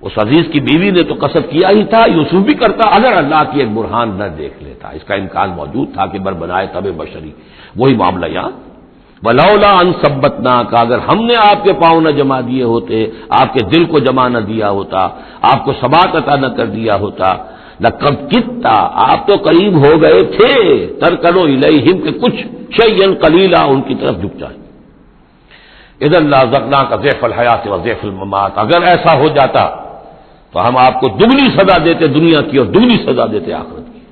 اس عزیز کی بیوی نے تو قصد کیا ہی تھا، یوسف بھی کرتا اگر اللہ کی ایک برہان نہ دیکھ لیتا، اس کا امکان موجود تھا کہ بر بنائے تب بشری، وہی معاملہ یہاں۔ وَلَوْلَا أَن ثَبَّتْنَاكَ، اگر ہم نے آپ کے پاؤں نہ جما دیے ہوتے، آپ کے دل کو جما نہ دیا ہوتا، آپ کو ثبات عطا نہ کر دیا ہوتا، لَقَدْ كِدتَّ، آپ تو قریب ہو گئے تھے، تَرْكَنُ إِلَيْهِمْ کہ کچھ شَيْئًا قَلِيلًا ان کی طرف جھک جائیں۔ اِذًا لَأَذَقْنَاكَ ضِعْفَ الْحَيَاةِ وَضِعْفَ الْمَمَاتِ، اگر ایسا ہو جاتا تو ہم آپ کو دگنی سزا دیتے دنیا کی اور دگنی سزا دیتے آخرت کی۔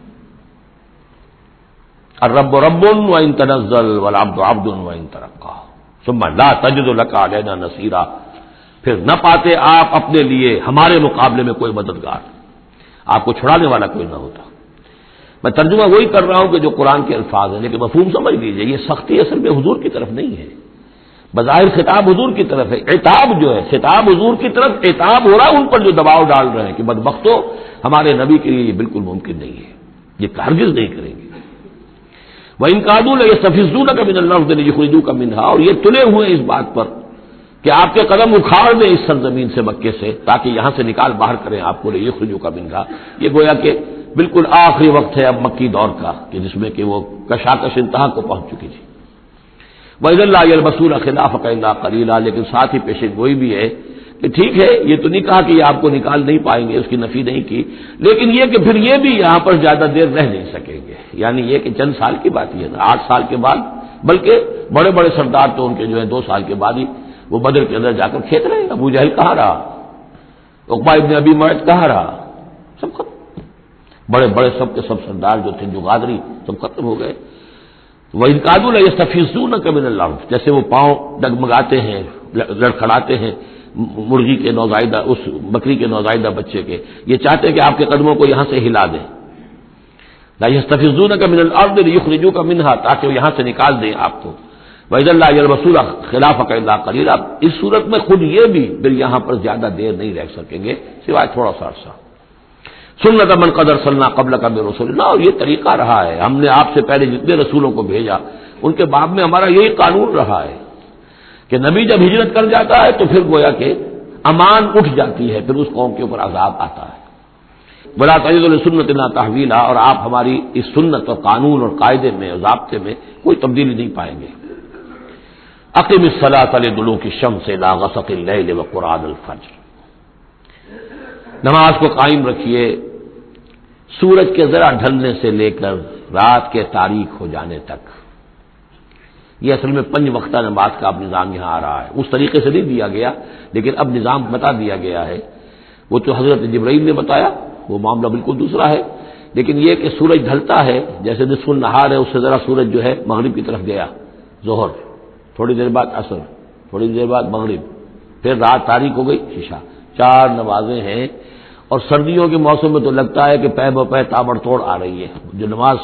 الرب رب وإن تنزل والعبد عبد وإن ترقى ثم لا تجد لك علينا نصيرا، پھر نہ پاتے آپ اپنے لیے ہمارے مقابلے میں کوئی مددگار، آپ کو چھڑانے والا کوئی نہ ہوتا۔ میں ترجمہ وہی کر رہا ہوں کہ جو قرآن کے الفاظ ہیں، لیکن مفہوم سمجھ لیجیے، یہ سختی اصل میں حضور کی طرف نہیں ہے، بظاہر خطاب حضور کی طرف ہے، عتاب جو ہے خطاب حضور کی طرف، عتاب ہو رہا ہے ان پر جو دباؤ ڈال رہے ہیں کہ بدبختو ہمارے نبی کے لیے یہ بالکل ممکن نہیں ہے، یہ ہرگز نہیں کریں گے۔ وَإِن كَادُوا لَيَسْتَفِزُّونَكَ مِنَ الْأَرْضِ لِيُخْرِجُوكَ مِنْهَا، اور یہ تلے ہوئے اس بات پر کہ آپ کے قدم اکھاڑ دیں اس سرزمین سے، مکے سے، تاکہ یہاں سے نکال باہر کریں آپ کو، لِيُخْرِجُوكَ مِنْهَا، یہ گویا کہ بالکل آخری وقت ہے اب مکی دور کا کہ جس میں کہ وہ کشاکش انتہا کو پہنچ چکی تھی۔ وَإِذًا لَّا يَلْبَسُونَ خِلَافَكَ إِلَّا قَلِيلًا، لیکن ساتھ ہی پیشن گوئی بھی ہے کہ ٹھیک ہے یہ تو نہیں کہا کہ یہ آپ کو نکال نہیں پائیں گے، اس کی نفی نہیں کی، لیکن یہ کہ پھر یہ بھی یہاں پر زیادہ دیر رہ نہیں سکیں گے، یعنی یہ کہ چند سال کی بات ہی ہے نا، 8 سال کے بعد، بلکہ بڑے بڑے سردار تو ان کے جو ہے 2 سال کے بعد ہی وہ بدر کے اندر جا کر کھیت رہے، ابو جہل کہاں رہا، عقبہ ابن ابی معیط کہاں رہا، سب ختم، بڑے بڑے سب کے سب سردار جو تھے جو غادری سب ختم ہو گئے۔ وَإِن كَادُوا لَيَسْتَفِزُّونَكَ مِنَ الْأَرْضِ، جیسے وہ پاؤں ڈگمگاتے ہیں، لڑکھڑاتے ہیں مرغی کے نوزائیدہ، اس بکری کے نوزائیدہ بچے کے، یہ چاہتے ہیں کہ آپ کے قدموں کو یہاں سے ہلا دیں۔ لا يَسْتَفِزُّونَكَ مِنَ الْأَرْضِ لِيُخْرِجُوكَ مِنْهَا، تاکہ وہ یہاں سے نکال دیں آپ کو۔ وَإِذًا لَّا يَلْبَسُونَ خِلَافَكَ إِلَّا قَلِيلًا، اس صورت میں خود یہ بھی پھر یہاں پر زیادہ دیر نہیں رہ سکیں گے سوائے تھوڑا سا عرصہ۔ سنت من قد ارسلنا قبلک من رسلنا، اور یہ طریقہ رہا ہے، ہم نے آپ سے پہلے جتنے رسولوں کو بھیجا ان کے باب میں ہمارا یہی قانون رہا ہے کہ نبی جب ہجرت کر جاتا ہے تو پھر گویا کہ امان اٹھ جاتی ہے، پھر اس قوم کے اوپر عذاب آتا ہے۔ ولا تجد لسنتنا تحویلا، اور آپ ہماری اس سنت اور قانون اور قاعدے میں اور ضابطے میں کوئی تبدیلی نہیں پائیں گے۔ اقم الصلاۃ لدلوک الشمس الى غسق اللیل وقرآن الفجر، نماز کو قائم رکھیے سورج کے ذرا ڈھلنے سے لے کر رات کے تاریک ہو جانے تک۔ یہ اصل میں 5 وقتہ نماز کا اب نظام یہاں آ رہا ہے، اس طریقے سے نہیں دیا گیا لیکن اب نظام بتا دیا گیا ہے۔ وہ تو حضرت جبرائیل نے بتایا، وہ معاملہ بالکل دوسرا ہے، لیکن یہ کہ سورج ڈھلتا ہے، جیسے نصف النہار ہے، اس سے ذرا سورج جو ہے مغرب کی طرف گیا، ظہر، تھوڑی دیر بعد عصر، تھوڑی دیر بعد مغرب، پھر رات تاریک ہو گئی، عشاء، 4 نمازیں ہیں۔ اور سردیوں کے موسم میں تو لگتا ہے کہ پے بپے تابڑ توڑ آ رہی ہے، جو نماز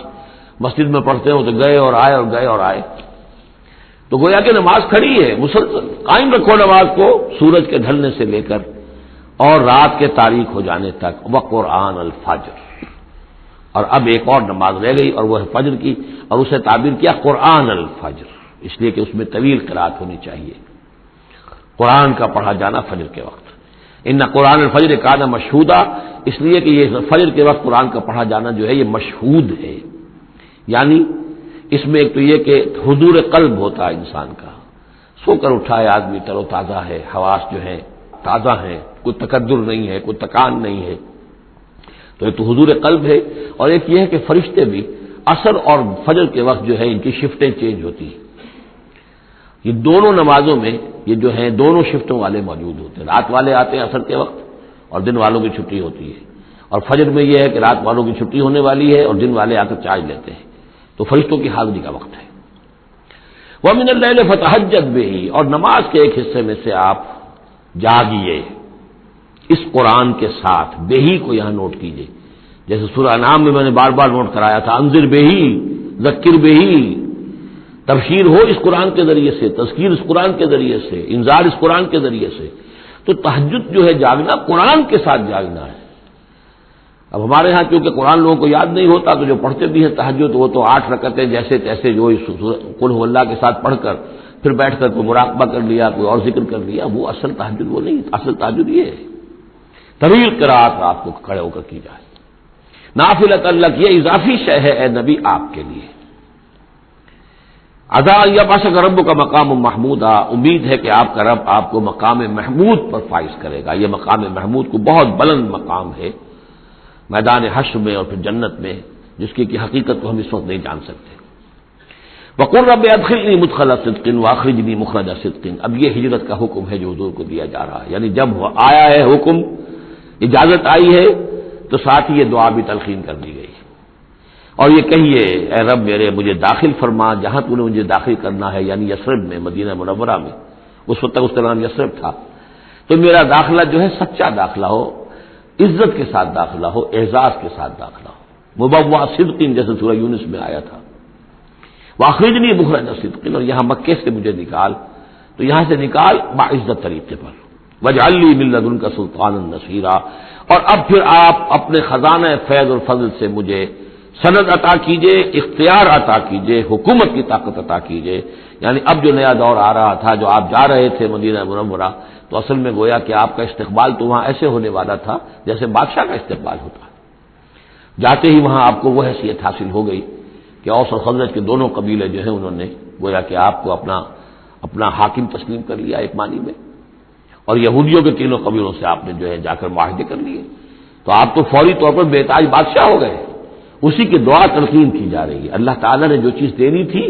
مسجد میں پڑھتے ہیں وہ تو گئے اور آئے اور گئے اور آئے، تو گویا کہ نماز کھڑی ہے، مسلسل قائم رکھو نماز کو سورج کے ڈھلنے سے لے کر اور رات کے تاریک ہو جانے تک، وقرآن الفجر۔ اور اب ایک اور نماز رہ گئی اور وہ ہے فجر کی، اور اسے تعبیر کیا قرآن الفجر، اس لیے کہ اس میں طویل قرات ہونی چاہیے، قرآن کا پڑھا جانا فجر کے وقت۔ ان قرآن الفجر کان مشہودا، اس لیے کہ یہ فجر کے وقت قرآن کا پڑھا جانا جو ہے یہ مشہود ہے، یعنی اس میں ایک تو یہ کہ حضور قلب ہوتا ہے انسان کا، سو کر اٹھا ہے آدمی، تر و تازہ ہے، حواس جو ہیں تازہ ہیں، کوئی تکدر نہیں ہے، کوئی تکان نہیں ہے، تو ایک تو حضور قلب ہے، اور ایک یہ ہے کہ فرشتے بھی عصر اور فجر کے وقت جو ہے ان کی شفٹیں چینج ہوتی ہیں، یہ دونوں نمازوں میں یہ جو ہیں دونوں شفٹوں والے موجود ہوتے ہیں، رات والے آتے ہیں عصر کے وقت اور دن والوں کی چھٹی ہوتی ہے، اور فجر میں یہ ہے کہ رات والوں کی چھٹی ہونے والی ہے اور دن والے آ کر چارج لیتے ہیں، تو فرشتوں کی حاضری کا وقت ہے۔ وَمِنَ اللَّيْلِ فَتَهَجَّدْ بِهِ، اور نماز کے ایک حصے میں سے آپ جاگیے اس قرآن کے ساتھ، بہی کو یہاں نوٹ کیجئے، جیسے سورہ انعام میں نے بار بار نوٹ کرایا تھا، انذر بہی ذکر بہی، تبشیر ہو اس قرآن کے ذریعے سے، تذکیر اس قرآن کے ذریعے سے، انذار اس قرآن کے ذریعے سے، تو تہجد جو ہے جاگنا قرآن کے ساتھ جاگنا ہے۔ اب ہمارے ہاں کیونکہ قرآن لوگوں کو یاد نہیں ہوتا تو جو پڑھتے بھی ہیں تہجد وہ تو 8 رکعتیں جیسے تیسے جو قل هو اللہ کے ساتھ پڑھ کر پھر بیٹھ کر کوئی مراقبہ کر لیا، کوئی اور ذکر کر لیا، وہ اصل تہجد وہ نہیں، اصل تہجد یہ ہے طویل قرات رات کو کھڑے ہو کر کی جائے، نافلۃ لک، یہ اضافی شے ہے اے نبی آپ کے لیے۔ عسیٰ ان یبعثک ربک مقام محمودا، امید ہے کہ آپ کا رب آپ کو مقام محمود پر فائز کرے گا۔ یہ مقام محمود کو بہت بلند مقام ہے میدان حشر میں اور پھر جنت میں، جس کی حقیقت کو ہم اس وقت نہیں جان سکتے۔ وقل رب ادخلنی مدخل صدق واخرجنی مخرج صدق، اب یہ ہجرت کا حکم ہے جو حضور کو دیا جا رہا ہے، یعنی جب آیا ہے حکم، اجازت آئی ہے تو ساتھ ہی یہ دعا بھی تلقین کر دی گئی، اور یہ کہیے اے رب میرے مجھے داخل فرما جہاں تو نے مجھے داخل کرنا ہے، یعنی یثرب میں، مدینہ منورہ میں، اس وقت تک اس کا نام یثرب تھا، تو میرا داخلہ جو ہے سچا داخلہ ہو، عزت کے ساتھ داخلہ ہو، اعزاز کے ساتھ داخلہ ہو، مبوع صدق جیسے سورہ یونس میں آیا تھا، واخرجنی مخرج صدق، اور یہاں مکے سے مجھے نکال، تو یہاں سے نکال باعزت طریقے پر، واجعل لی من لدنک سلطانا نصیرا، اور اب پھر آپ اپنے خزانہ فیض اور فضل سے مجھے سند عطا کیجئے، اختیار عطا کیجئے، حکومت کی طاقت عطا کیجئے، یعنی اب جو نیا دور آ رہا تھا، جو آپ جا رہے تھے مدینہ منورہ، تو اصل میں گویا کہ آپ کا استقبال تو وہاں ایسے ہونے والا تھا جیسے بادشاہ کا استقبال ہوتا ہے، جاتے ہی وہاں آپ کو وہ حیثیت حاصل ہو گئی کہ اوس اور خزرج کے دونوں قبیلے جو ہیں انہوں نے گویا کہ آپ کو اپنا حاکم تسلیم کر لیا ایک معنی میں، اور یہودیوں کے تینوں قبیلوں سے آپ نے جو ہے جا کر معاہدے کر لیے، تو آپ تو فوری طور پر بے تاج بادشاہ ہو گئے۔ اسی کی دعا تلقین کی جا رہی ہے، اللہ تعالیٰ نے جو چیز دینی تھی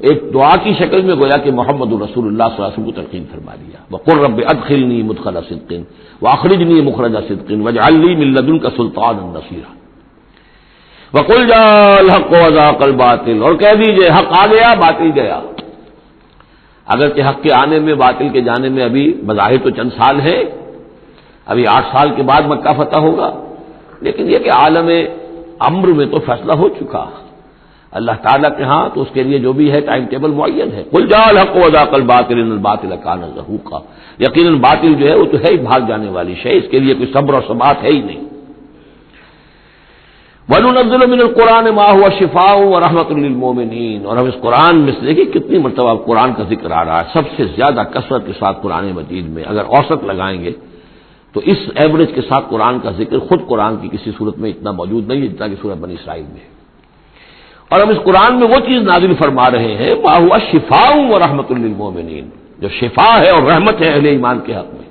ایک دعا کی شکل میں گویا کہ محمد رسول اللہ صلی اللہ علیہ وسلم کو تلقین فرما دیا، وقل رب ادخلنی مدخل صدق واخرجنی مخرج صدق واجعل لی من لدنک سلطانا نصیرا، وقل جاء الحق وزهق الباطل، اور کہہ دیجئے حق آ گیا باطل گیا، اگرچہ حق کے آنے میں باطل کے جانے میں ابھی بظاہر تو چند سال ہے، ابھی 8 سال کے بعد مکہ فتح ہوگا، لیکن یہ کہ عالم امر میں تو فیصلہ ہو چکا اللہ تعالیٰ کے ہاں، تو اس کے لیے جو بھی ہے ٹائم ٹیبل معین ہے۔ قل جاء الحق وزهق الباطل ان الباطل کان زهوقا، یقیناً باطل جو ہے وہ تو ہے ہی بھاگ جانے والی شے، اس کے لیے کوئی صبر اور ثبات ہے ہی نہیں۔ وَنُنَزِّلُ مِنَ الْقُرْآنِ مَا هُوَ شِفَاءٌ وَرَحْمَةٌ لِّلْمُؤْمِنِينَ، اور ہم اس قرآن میں سے دیکھیں کتنی مرتبہ قرآن کا ذکر آ رہا ہے، سب سے زیادہ کثرت کے ساتھ قرآن مجید میں اگر اوسط لگائیں گے تو اس ایوریج کے ساتھ قرآن کا ذکر خود قرآن کی کسی صورت میں اتنا موجود نہیں ہے جتنا کہ سورہ بنی اسرائیل میں، اور ہم اس قرآن میں وہ چیز نازل فرما رہے ہیں مَا هُوَ شِفَاءٌ وَرَحْمَةٌ لِّلْمُؤْمِنِينَ، جو شفا ہے اور رحمت ہے اہل ایمان کے حق میں۔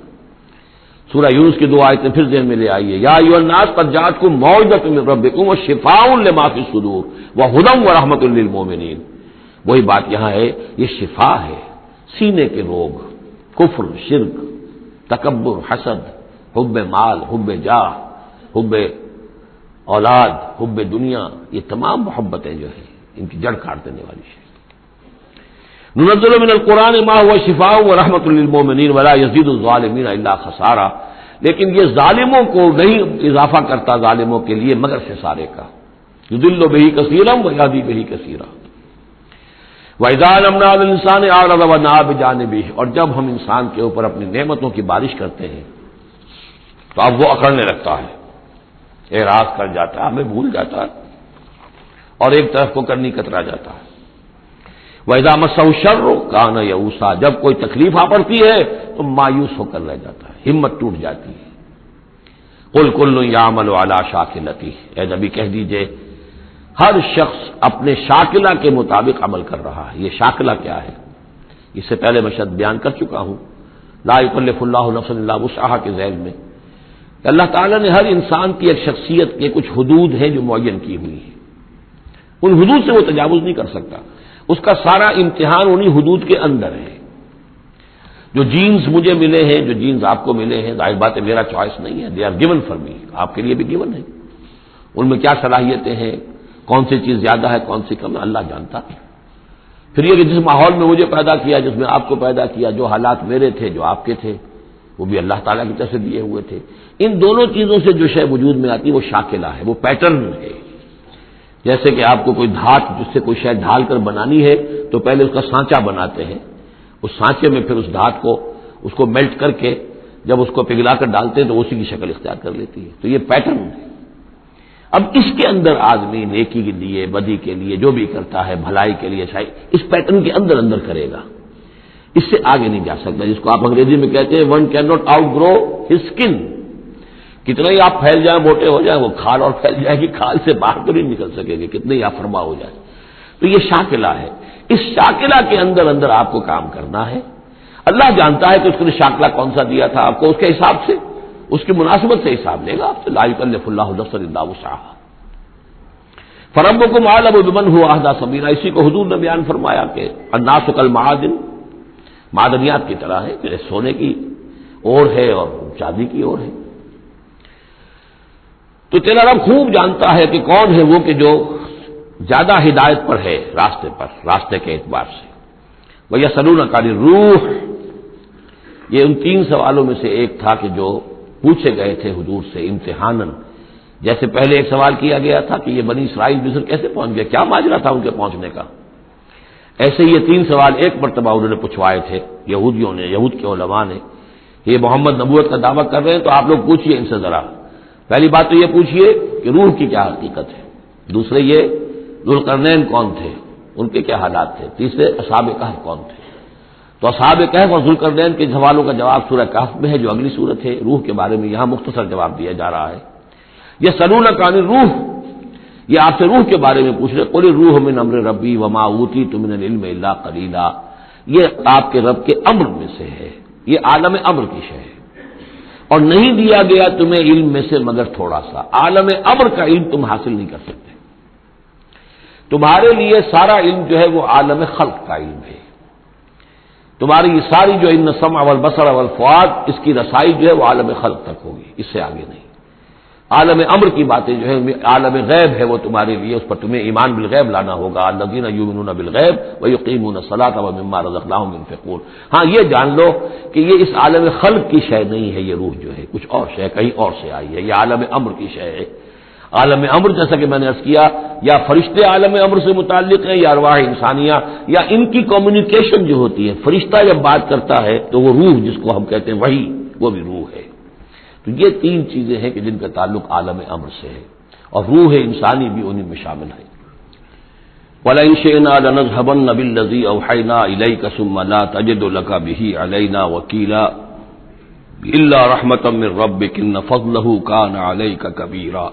سورہ یونس کی 2 آیتیں پھر ذہن میں لے آئیے، یا ایھا الناس قد جاءتکم موعظۃ من ربکم وشفاء لما فی الصدور وہدی ورحمۃ للمؤمنین، وہی بات یہاں ہے، یہ شفا ہے سینے کے روگ، کفر، شرک، تکبر، حسد، حب مال، حب جاہ، حب اولاد، حب دنیا، یہ تمام محبتیں جو ہیں ان کی جڑ کاٹ دینے والی ہے۔ ننزل من القرآن ما هو شفاء ورحمۃ للمؤمنین ولا یزید الظالمین الا خسارا، لیکن یہ ظالموں کو نہیں اضافہ کرتا ظالموں کے لیے مگر خسارے کا، یضل بہ کثیرا ویہدی بہ کثیرا۔ وَإِذَا أَنْعَمْنَا عَلَى الْإِنسَانِ أَعْرَضَ وَنَأَىٰ بِجَانِبِهِ، اور جب ہم انسان کے اوپر اپنی نعمتوں کی بارش کرتے ہیں تو اب وہ اکڑنے لگتا ہے، اعراض کر جاتا ہے، ہمیں بھول جاتا ہے اور ایک طرف کو کرنی کترا جاتا ہے۔ وَإِذَا مَسَّهُ الشَّرُّ كَانَ يَئُوسًا، جب کوئی تکلیف آ پڑتی ہے تو مایوس ہو کر رہ جاتا ہے، ہمت ٹوٹ جاتی ہے۔ قُلْ كُلٌّ يَعْمَلُ عَلَىٰ شَاكِلَتِهِ، اے نبی کہہ دیجئے ہر شخص اپنے شاکلہ کے مطابق عمل کر رہا ہے۔ یہ شاکلہ کیا ہے؟ اس سے پہلے میں شاید بیان کر چکا ہوں، لا یکلف اللہ نفسا الا وسعها کے ذیل میں کہ اللہ تعالیٰ نے ہر انسان کی ایک شخصیت کے کچھ حدود ہیں جو معین کی ہوئی ہیں، ان حدود سے وہ تجاوز نہیں کر سکتا، اس کا سارا امتحان انہی حدود کے اندر ہے۔ جو جینز مجھے ملے ہیں، جو جینز آپ کو ملے ہیں، ظاہر بات ہے میرا چوائس نہیں ہے، they are given for me, آپ کے لیے بھی گیون ہے۔ ان میں کیا صلاحیتیں ہیں، کون سی چیز زیادہ ہے کون سی کم ہے، اللہ جانتا ہے۔ پھر یہ کہ جس ماحول میں مجھے پیدا کیا، جس میں آپ کو پیدا کیا، جو حالات میرے تھے جو آپ کے تھے وہ بھی اللہ تعالیٰ کی طرف سے دیے ہوئے تھے۔ ان دونوں چیزوں سے جو شے وجود میں آتی ہے وہ شاکلہ ہے، وہ پیٹرن ہے۔ جیسے کہ آپ کو کوئی دھات جس سے کوئی شے ڈھال کر بنانی ہے تو پہلے اس کا سانچہ بناتے ہیں، اس سانچے میں پھر اس دھات کو اس کو میلٹ کر کے جب اس کو پگھلا کر ڈالتے ہیں تو اسی کی شکل اختیار کر لیتی ہے، تو یہ پیٹرن ہے۔ اب اس کے اندر آدمی نیکی کے لیے، بدی کے لیے، جو بھی کرتا ہے بھلائی کے لیے اچھائی، اس پیٹرن کے اندر اندر کرے گا، اس سے آگے نہیں جا سکتا، جس کو آپ انگریزی میں کہتے ہیں one can not out grow his skin. کتنا ہی آپ پھیل جائیں، موٹے ہو جائیں، وہ کھال اور پھیل جائے گی، کھال سے باہر تو نہیں نکل سکیں گے، کتنے ہی آپ فرما ہو جائیں۔ تو یہ شاکلہ ہے، اس شاکلہ کے اندر اندر آپ کو کام کرنا ہے۔ اللہ جانتا ہے کہ اس نے شاکلہ کون سا دیا تھا آپ کو، اس کے حساب سے، اس کی مناسبت سے حساب لے گا آپ سے، لا یکلف اللہ نفسا الا وسعها۔ فربکم اعلم بمن هو اهدی سبیلا، اسی کو حضور نے بیان فرمایا کہ الناس کالمعادن، معدنیات کی طرح ہے، جیسے سونے کی اور ہے اور چاندی کی اور ہے۔ تو تیرا رب خوب جانتا ہے کہ کون ہے وہ کہ جو زیادہ ہدایت پر ہے، راستے کے اعتبار سے۔ وَيَسْأَلُونَكَ عَنِ الرُّوحِ، یہ ان تین سوالوں میں سے ایک تھا کہ جو پوچھے گئے تھے حضور سے امتحاناً۔ جیسے پہلے ایک سوال کیا گیا تھا کہ یہ بنی اسرائیل مصر کیسے پہنچ گئے، کیا ماجرا تھا ان کے پہنچنے کا، ایسے یہ تین سوال ایک مرتبہ انہوں نے پوچھوائے تھے یہودیوں نے، یہود کے علماء نے، یہ محمد نبوت کا دعویٰ کر رہے ہیں تو آپ لوگ پوچھئے ان سے ذرا، پہلی بات تو یہ پوچھئے کہ روح کی کیا حقیقت ہے، دوسرے یہ ذوالقرنین کون تھے، ان کے کیا حالات تھے، تیسرے اصحاب کہف کون تھے۔ تو اصحاب کہف اور ذوالقرنین کے سوالوں کا جواب سورہ کہف میں ہے جو اگلی سورت ہے، روح کے بارے میں یہاں مختصر جواب دیا جا رہا ہے۔ یہ یسألونک عن الروح، یہ آپ سے روح کے بارے میں پوچھ رہے، قل الروح من امر ربی وما اوتیتم من العلم الا قلیلا، یہ آپ کے رب کے امر میں سے ہے، یہ عالم امر کی شے ہے، اور نہیں دیا گیا تمہیں علم میں سے مگر تھوڑا سا، عالم امر کا علم تم حاصل نہیں کر سکتے، تمہارے لیے سارا علم جو ہے وہ عالم خلق کا علم ہے، تمہاری یہ ساری جو ان السمع والبصر والفؤاد اس کی رسائی جو ہے وہ عالم خلق تک ہوگی، اس سے آگے نہیں۔ عالم امر کی باتیں جو ہے عالم غیب ہے، وہ تمہارے لیے اس پر تمہیں ایمان بالغیب لانا ہوگا، الذین یؤمنون بالغیب ویقیمون الصلاۃ ومما رزقناہم ينفقون۔ ہاں یہ جان لو کہ یہ اس عالم خلق کی شے نہیں ہے، یہ روح جو ہے کچھ اور شے کہیں اور سے آئی ہے، یہ عالم امر کی شے ہے۔ عالم امر جیسا کہ میں نے عرض کیا یا فرشتے عالم امر سے متعلق ہیں یا ارواح انسانیہ یا ان کی کمیونیکیشن جو ہوتی ہے، فرشتہ جب بات کرتا ہے تو وہ روح جس کو ہم کہتے ہیں وحی، وہ بھی روح ہے۔ تو یہ تین چیزیں ہیں کہ جن کا تعلق عالم امر سے ہے، اور روح انسانی بھی انہیں میں شامل ہے۔ وَلَئِن شِئْنَا لَنَذْهَبَنَّ بِالَّذِي أَوْحَيْنَا إِلَيْكَ ثُمَّ لَا تَجِدُ لَكَ بِهِ عَلَيْنَا وَكِيلًا إِلَّا رَحْمَةً مِّن رَّبِّكَ إِنَّ فَضْلَهُ كَانَ عَلَيْكَ كَبِيرًا۔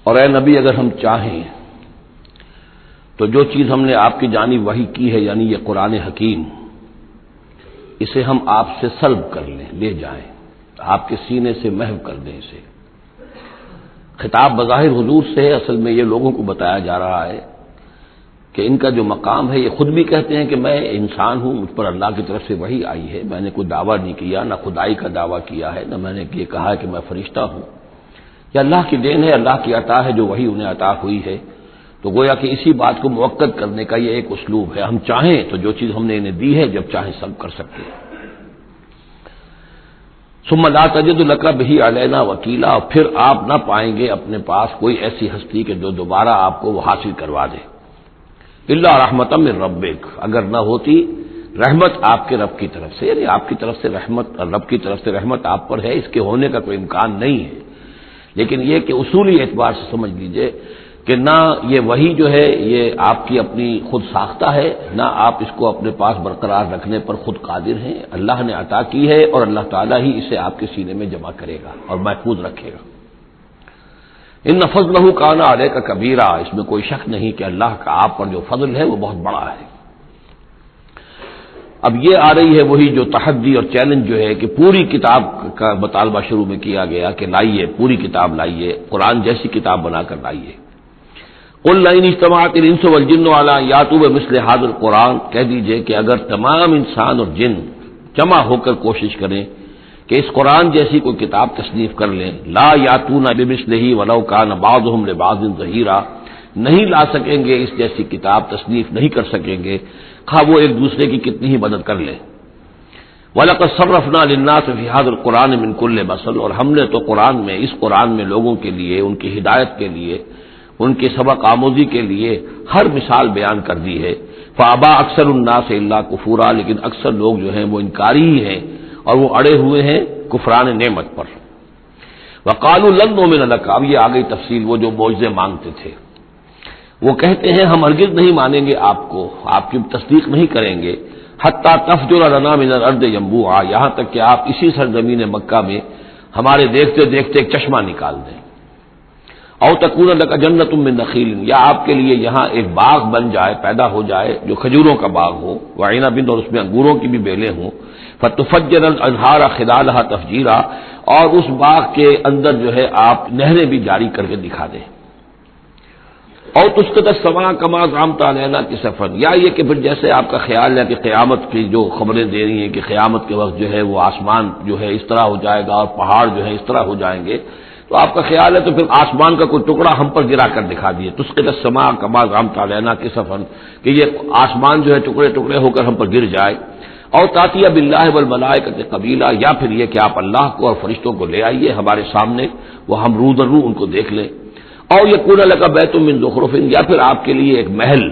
اور اے نبی اگر ہم چاہیں تو جو چیز ہم نے آپ کی جانب وحی کی ہے، یعنی یہ قرآن حکیم، اسے ہم آپ سے سلب کر لیں، لے جائیں، آپ کے سینے سے محو کر دیں اسے۔ خطاب بظاہر حضور سے ہے، اصل میں یہ لوگوں کو بتایا جا رہا ہے کہ ان کا جو مقام ہے، یہ خود بھی کہتے ہیں کہ میں انسان ہوں، مجھ پر اللہ کی طرف سے وحی آئی ہے، میں نے کوئی دعویٰ نہیں کیا، نہ خدائی کا دعویٰ کیا ہے، نہ میں نے یہ کہا ہے کہ میں فرشتہ ہوں، یہ اللہ کی دین ہے، اللہ کی عطا ہے جو وحی انہیں عطا ہوئی ہے۔ تو گویا کہ اسی بات کو مؤکد کرنے کا یہ ایک اسلوب ہے، ہم چاہیں تو جو چیز ہم نے انہیں دی ہے جب چاہیں سب کر سکتے ہیں۔ ثم لا تجد لک بہ علینا وکیلا، اور پھر آپ نہ پائیں گے اپنے پاس کوئی ایسی ہستی کہ جو دوبارہ آپ کو وہ حاصل کروا دے، الا رحمۃ من ربک، اگر نہ ہوتی رحمت آپ کے رب کی طرف سے، یعنی آپ کی طرف سے رحمت، رب کی طرف سے رحمت آپ پر ہے، اس کے ہونے کا کوئی امکان نہیں ہے، لیکن یہ کہ اصولی اعتبار سے سمجھ لیجئے کہ نہ یہ وحی جو ہے یہ آپ کی اپنی خود ساختہ ہے، نہ آپ اس کو اپنے پاس برقرار رکھنے پر خود قادر ہیں، اللہ نے عطا کی ہے اور اللہ تعالیٰ ہی اسے آپ کے سینے میں جمع کرے گا اور محفوظ رکھے گا۔ ان فضلہ کان علیک کبیرہ، اس میں کوئی شک نہیں کہ اللہ کا آپ پر جو فضل ہے وہ بہت بڑا ہے۔ اب یہ آ رہی ہے وہی جو تحدی اور چیلنج جو ہے کہ پوری کتاب کا مطالبہ شروع میں کیا گیا کہ لائیے، پوری کتاب لائیے، قرآن جیسی کتاب بنا کر لائیے۔ قل لئن اجتمعت الانس والجن علی ان یاتوا بمثل ھذا القرآن، کہہ دیجئے کہ اگر تمام انسان اور جن جمع ہو کر کوشش کریں کہ اس قرآن جیسی کوئی کتاب تصنیف کر لیں، لا یاتون بمثلہ ولو کان بعضهم لبعض ظہیرا، نہیں لا سکیں گے اس جیسی کتاب، تصنیف نہیں کر سکیں گے، خواہ وہ ایک دوسرے کی کتنی ہی مدد کر لیں۔ وَلَقَدْ صَرَّفْنَا لِلنَّاسِ فِي هَذَا الْقُرْآنِ مِنْ كُلِّ مَثَلٍ، اور ہم نے تو قرآن میں، اس قرآن میں لوگوں کے لیے، ان کی ہدایت کے لیے، ان کی سبق آموزی کے لیے ہر مثال بیان کر دی ہے۔ فَأَبَىٰ أَكْثَرُ النَّاسِ إِلَّا كُفُورًا، لیکن اکثر لوگ جو ہیں وہ انکاری ہی ہیں اور وہ اڑے ہوئے ہیں کفران نعمت پر۔ وَقَالُوا لَن نُّؤْمِنَ لَكَ، اب یہ آ گئی تفصیل، وہ جو معجزے مانگتے تھے، وہ کہتے ہیں ہم ہرگز نہیں مانیں گے آپ کو، آپ کی تصدیق نہیں کریں گے، حتیٰ تفجر لنا من الارض ينبوعا، یہاں تک کہ آپ اسی سرزمین مکہ میں ہمارے دیکھتے دیکھتے ایک چشمہ نکال دیں، او تکون لک جنۃ من نخیل، یا آپ کے لیے یہاں ایک باغ بن جائے، پیدا ہو جائے جو کھجوروں کا باغ ہو، وعنب، اور اس میں انگوروں کی بھی بیلیں ہوں، فتفجر الانہار خلالها تفجیرا، اور اس باغ کے اندر جو ہے آپ نہریں بھی جاری کر کے دکھا دیں، اور تسقط السماء کما زعمت علینا کسفا، یا یہ کہ پھر جیسے آپ کا خیال ہے کہ قیامت کی جو خبریں دے رہی ہیں کہ قیامت کے وقت جو ہے وہ آسمان جو ہے اس طرح ہو جائے گا اور پہاڑ جو ہے اس طرح ہو جائیں گے، تو آپ کا خیال ہے تو پھر آسمان کا کوئی ٹکڑا ہم پر گرا کر دکھا دیے، تسقط السماء کما زعمت علینا کسفا، کہ یہ آسمان جو ہے ٹکڑے ٹکڑے ہو کر ہم پر گر جائے، اور تاتیہ باللہ والملائکۃ قبیلا، یا پھر یہ کہ آپ اللہ کو اور فرشتوں کو لے آئیے ہمارے سامنے، وہ ہم رو در رو ان کو دیکھ لیں، اور یکون لک بیت من زخرف، یا پھر آپ کے لیے ایک محل،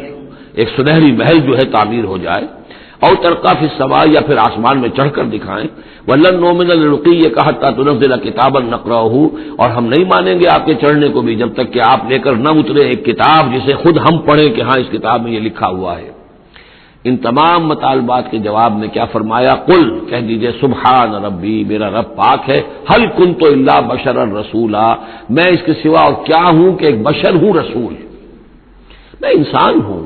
ایک سنہری محل جو ہے تعمیر ہو جائے، اور ترقی فی السماء، یا پھر آسمان میں چڑھ کر دکھائیں، ولن نؤمن لرقیک حتی تنزل کتابا نقرأہ، اور ہم نہیں مانیں گے آپ کے چڑھنے کو بھی جب تک کہ آپ لے کر نہ اترے ایک کتاب جسے خود ہم پڑھیں کہ ہاں اس کتاب میں یہ لکھا ہوا ہے۔ ان تمام مطالبات کے جواب میں کیا فرمایا؟ قل، کہہ دیجئے سبحان ربی، میرا رب پاک ہے، هل كنت الا بشرا رسولا، میں اس کے سوا اور کیا ہوں کہ ایک بشر ہوں، رسول، میں انسان ہوں،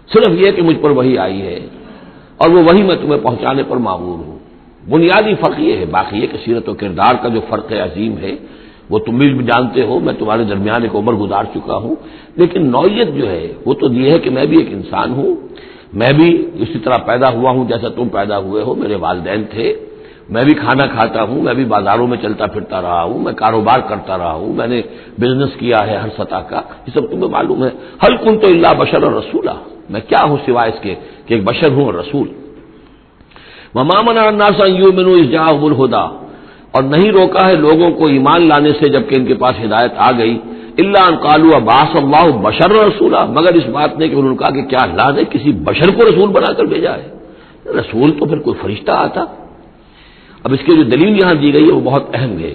صرف یہ کہ مجھ پر وحی آئی ہے اور وہ وحی میں تمہیں پہنچانے پر مامور ہوں۔ بنیادی فرق یہ ہے، باقی یہ کہ سیرت و کردار کا جو فرق عظیم ہے وہ تم بھی جانتے ہو، میں تمہارے درمیان ایک عمر گزار چکا ہوں، لیکن نوعیت جو ہے وہ تو یہ ہے کہ میں بھی ایک انسان ہوں، میں بھی اسی طرح پیدا ہوا ہوں جیسا تم پیدا ہوئے ہو، میرے والدین تھے، میں بھی کھانا کھاتا ہوں، میں بھی بازاروں میں چلتا پھرتا رہا ہوں، میں کاروبار کرتا رہا ہوں، میں نے بزنس کیا ہے ہر سطح کا، یہ سب تمہیں معلوم ہے۔ هل كنت الا بشرا رسولا، میں کیا ہوں سوائے اس کے کہ ایک بشر ہوں اور رسول۔ وما منع الناس ان يؤمنوا اذ جاءهم الهدى، اور نہیں روکا ہے لوگوں کو ایمان لانے سے جبکہ ان کے پاس ہدایت آ گئی، الا ان قالوا ابعث اللہ بشرا رسولا، مگر اس بات نے کہ انہوں نے کہا کہ کیا اللہ نے کسی بشر کو رسول بنا کر بھیجا ہے؟ رسول تو پھر کوئی فرشتہ آتا۔ اب اس کی جو دلیل یہاں دی گئی ہے وہ بہت اہم ہے۔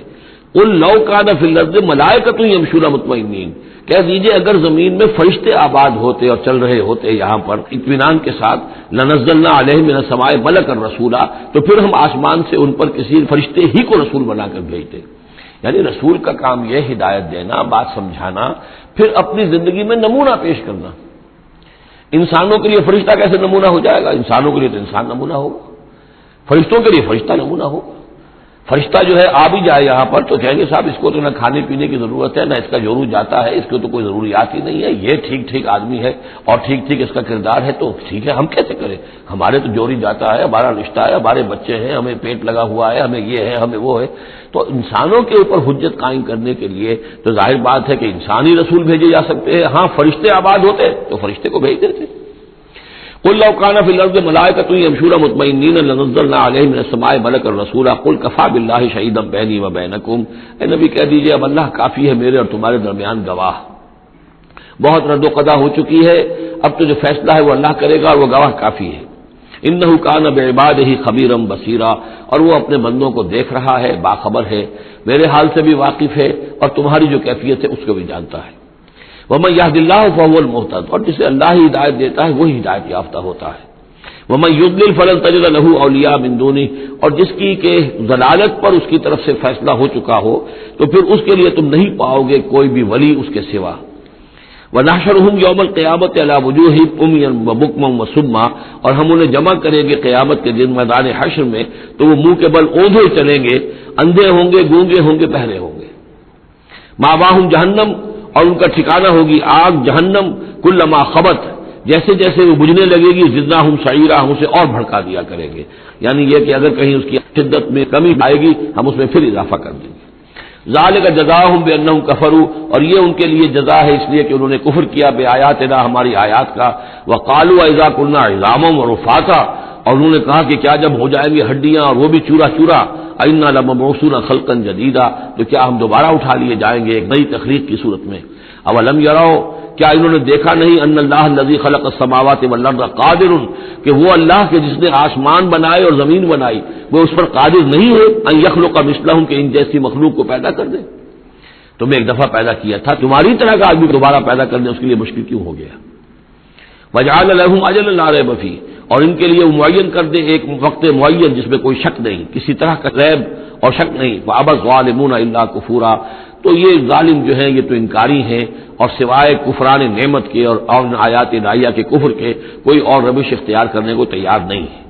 قل لو کان فی الارض ملائکۃ یمشون مطمئنین، کہہ دیجئے اگر زمین میں فرشتے آباد ہوتے اور چل رہے ہوتے یہاں پر اطمینان کے ساتھ، لنزلنا علیہم من السماء ملکا رسولا، تو پھر ہم آسمان سے ان پر کسی فرشتے ہی کو رسول بنا کر بھیجتے۔ یعنی رسول کا کام یہ ہدایت دینا، بات سمجھانا، پھر اپنی زندگی میں نمونہ پیش کرنا۔ انسانوں کے لیے فرشتہ کیسے نمونہ ہو جائے گا؟ انسانوں کے لیے تو انسان نمونہ ہوگا، فرشتوں کے لیے فرشتہ نمونہ ہوگا۔ فرشتہ جو ہے آ بھی جائے یہاں پر تو کہیں گے صاحب اس کو تو نہ کھانے پینے کی ضرورت ہے، نہ اس کا جورو جاتا ہے، اس کو تو کوئی ضروریات ہی نہیں ہے، یہ ٹھیک ٹھیک آدمی ہے اور ٹھیک ٹھیک اس کا کردار ہے، تو ٹھیک ہے ہم کیسے کریں، ہمارے تو جوری جاتا ہے، ہمارا رشتہ ہے، ہمارے بچے ہیں، ہمیں پیٹ لگا ہوا ہے، ہمیں یہ ہے، ہمیں وہ ہے۔ تو انسانوں کے اوپر حجت قائم کرنے کے لیے تو ظاہر بات ہے کہ انسانی رسول بھیجے جا سکتے ہیں، ہاں فرشتے آباد ہوتے تو فرشتے کو بھیج دیتے۔ قل لو كان في الارض ملائكة يمشون مطمئنين لنزلنا عليهم من السماء ملكا رسولا قل كفى بالله شهيدا بيني وبينكم، اے نبی کہہ دیجئے اب اللہ کافی ہے میرے اور تمہارے درمیان گواہ، بہت رد و قضا ہو چکی ہے، اب تو جو فیصلہ ہے وہ اللہ کرے گا اور وہ گواہ کافی ہے۔ انه كان بعباده خبيرا بصيرا، اور وہ اپنے بندوں کو دیکھ رہا ہے، باخبر ہے، میرے حال سے بھی واقف ہے اور تمہاری جو کیفیت ہے اس کو بھی جانتا ہے۔ وَمَن يَهْدِ اللَّهُ فَهُوَ الْمُهْتَدِ، اور جسے اللہ ہی ہدایت دیتا ہے وہی ہدایت یافتہ ہوتا ہے۔ وَمَن يُضْلِلْ فَلَن تَجِدَ لَهُ أَوْلِيَاءَ مِن دُونِهِ، اور جس کی کہ ضلالت پر اس کی طرف سے فیصلہ ہو چکا ہو تو پھر اس کے لیے تم نہیں پاؤ گے کوئی بھی ولی اس کے سوا۔ وَنَحْشُرُهُمْ يَوْمَ الْقِيَامَةِ عَلَىٰ وُجُوهِهِمْ عُمْيًا وَبُكْمًا وَصُمًّا، اور ہم انہیں جمع کریں گے قیامت کے دن میدان حشر میں تو وہ منہ کے بل اوندھے چلیں گے، اندھے ہوں گے، گونگے ہوں گے، بہرے ہوں گے۔ مَأْوَاهُمْ جَهَنَّمُ، اور ان کا ٹھکانہ ہوگی آگ جہنم، کلما خبت، جیسے جیسے وہ بجھنے لگے گی زدناہم سعیرا، ہم اسے اور بھڑکا دیا کریں گے، یعنی یہ کہ اگر کہیں اس کی شدت میں کمی آئے گی ہم اس میں پھر اضافہ کر دیں گے۔ ذالک جزاؤہم بانہم کفروا، اور یہ ان کے لیے جزا ہے اس لیے کہ انہوں نے کفر کیا بآیاتنا، ہماری آیات کا، وقالوا اذا كنا عظاما ورفاتا، اور انہوں نے کہا کہ کیا جب ہو جائیں گے ہڈیاں اور وہ بھی چورا چورا، انا لمبعوثون خلقا جدیدا، تو کیا ہم دوبارہ اٹھا لیے جائیں گے ایک نئی تخلیق کی صورت میں۔ اولم یروا، کیا انہوں نے دیکھا نہیں، ان اللہ الذی خلق السماوات والارض قادر، کہ وہ اللہ کے جس نے آسمان بنائے اور زمین بنائی وہ اس پر قادر نہیں ہے ان یخلق مثلہم، کہ ان جیسی مخلوق کو پیدا کر دے۔ تمہیں ایک دفعہ پیدا کیا تھا، تمہاری طرح کا آدمی دوبارہ پیدا کرنے اس کے لیے مشکل کیوں ہو گیا؟ وجعل لهم اجلا لا ریب فیہ، اور ان کے لیے معین کر دے ایک وقت معین جس میں کوئی شک نہیں، کسی طرح کا ریب اور شک نہیں۔ فابى الظالمون الا کفورا، تو یہ ظالم جو ہیں یہ تو انکاری ہیں اور سوائے کفران نعمت کے اور آیات الہیہ کے کفر کے کوئی اور روش اختیار کرنے کو تیار نہیں ہے۔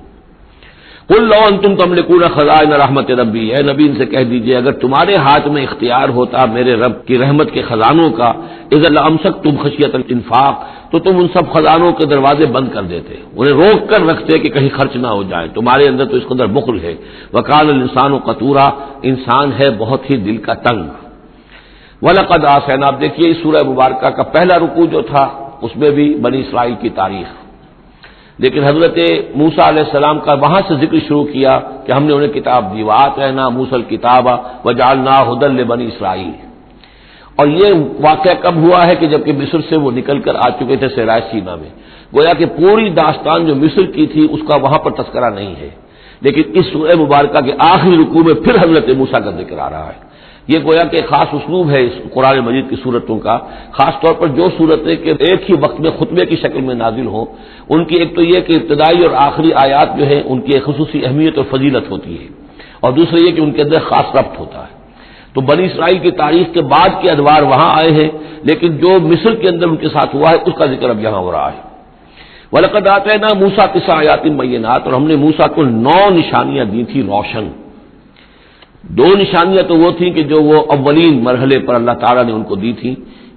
قل لو انتم تملکون خزائن رحمت ربی، اے نبی ان سے کہہ دیجئے اگر تمہارے ہاتھ میں اختیار ہوتا میرے رب کی رحمت کے خزانوں کا، اذا لامسکتم خشیۃ الانفاق، تو تم ان سب خزانوں کے دروازے بند کر دیتے، انہیں روک کر رکھتے کہ کہیں خرچ نہ ہو جائے، تمہارے اندر تو اس قدر بخل ہے۔ وکان الانسان قتورا، انسان ہے بہت ہی دل کا تنگ۔ وَلَقَدْ آتَيْنَا، آپ دیکھیے اس سورہ مبارکہ کا پہلا رکوع جو تھا اس میں بھی بنی اسرائیل کی تاریخ، لیکن حضرت موسیٰ علیہ السلام کا وہاں سے ذکر شروع کیا کہ ہم نے انہیں کتاب دی، وَآتَيْنَا مُوسَى الْكِتَابَ وَجَعَلْنَاهُ هُدًى لِبَنِي اسرائیل۔ اور یہ واقعہ کب ہوا ہے کہ جبکہ مصر سے وہ نکل کر آ چکے تھے صحرائے سینا میں، گویا کہ پوری داستان جو مصر کی تھی اس کا وہاں پر تذکرہ نہیں ہے، لیکن اس سورہ مبارکہ کے آخری رکوع میں پھر حضرت موسیٰ کا ذکر آ رہا ہے۔ یہ گویا کہ خاص اسلوب ہے اس قرآن مجید کی صورتوں کا، خاص طور پر جو صورتیں کہ ایک ہی وقت میں خطبے کی شکل میں نازل ہوں، ان کی ایک تو یہ کہ ابتدائی اور آخری آیات جو ہیں ان کی ایک خصوصی اہمیت اور فضیلت ہوتی ہے، اور دوسرا یہ کہ ان کے اندر خاص ربط ہوتا ہے۔ تو بنی اسرائیل کی تاریخ کے بعد کے ادوار وہاں آئے ہیں، لیکن جو مصر کے اندر ان کے ساتھ ہوا ہے اس کا ذکر اب یہاں ہو رہا ہے۔ وَلَقَدْ آتَيْنَا مُوسَىٰ 9 آیات بینات، اور ہم نے موسیٰ کو 9 نشانیاں دی تھی روشن۔ 2 نشانیاں تو وہ تھیں کہ جو وہ اولین مرحلے پر اللہ تعالیٰ نے ان کو دی تھی،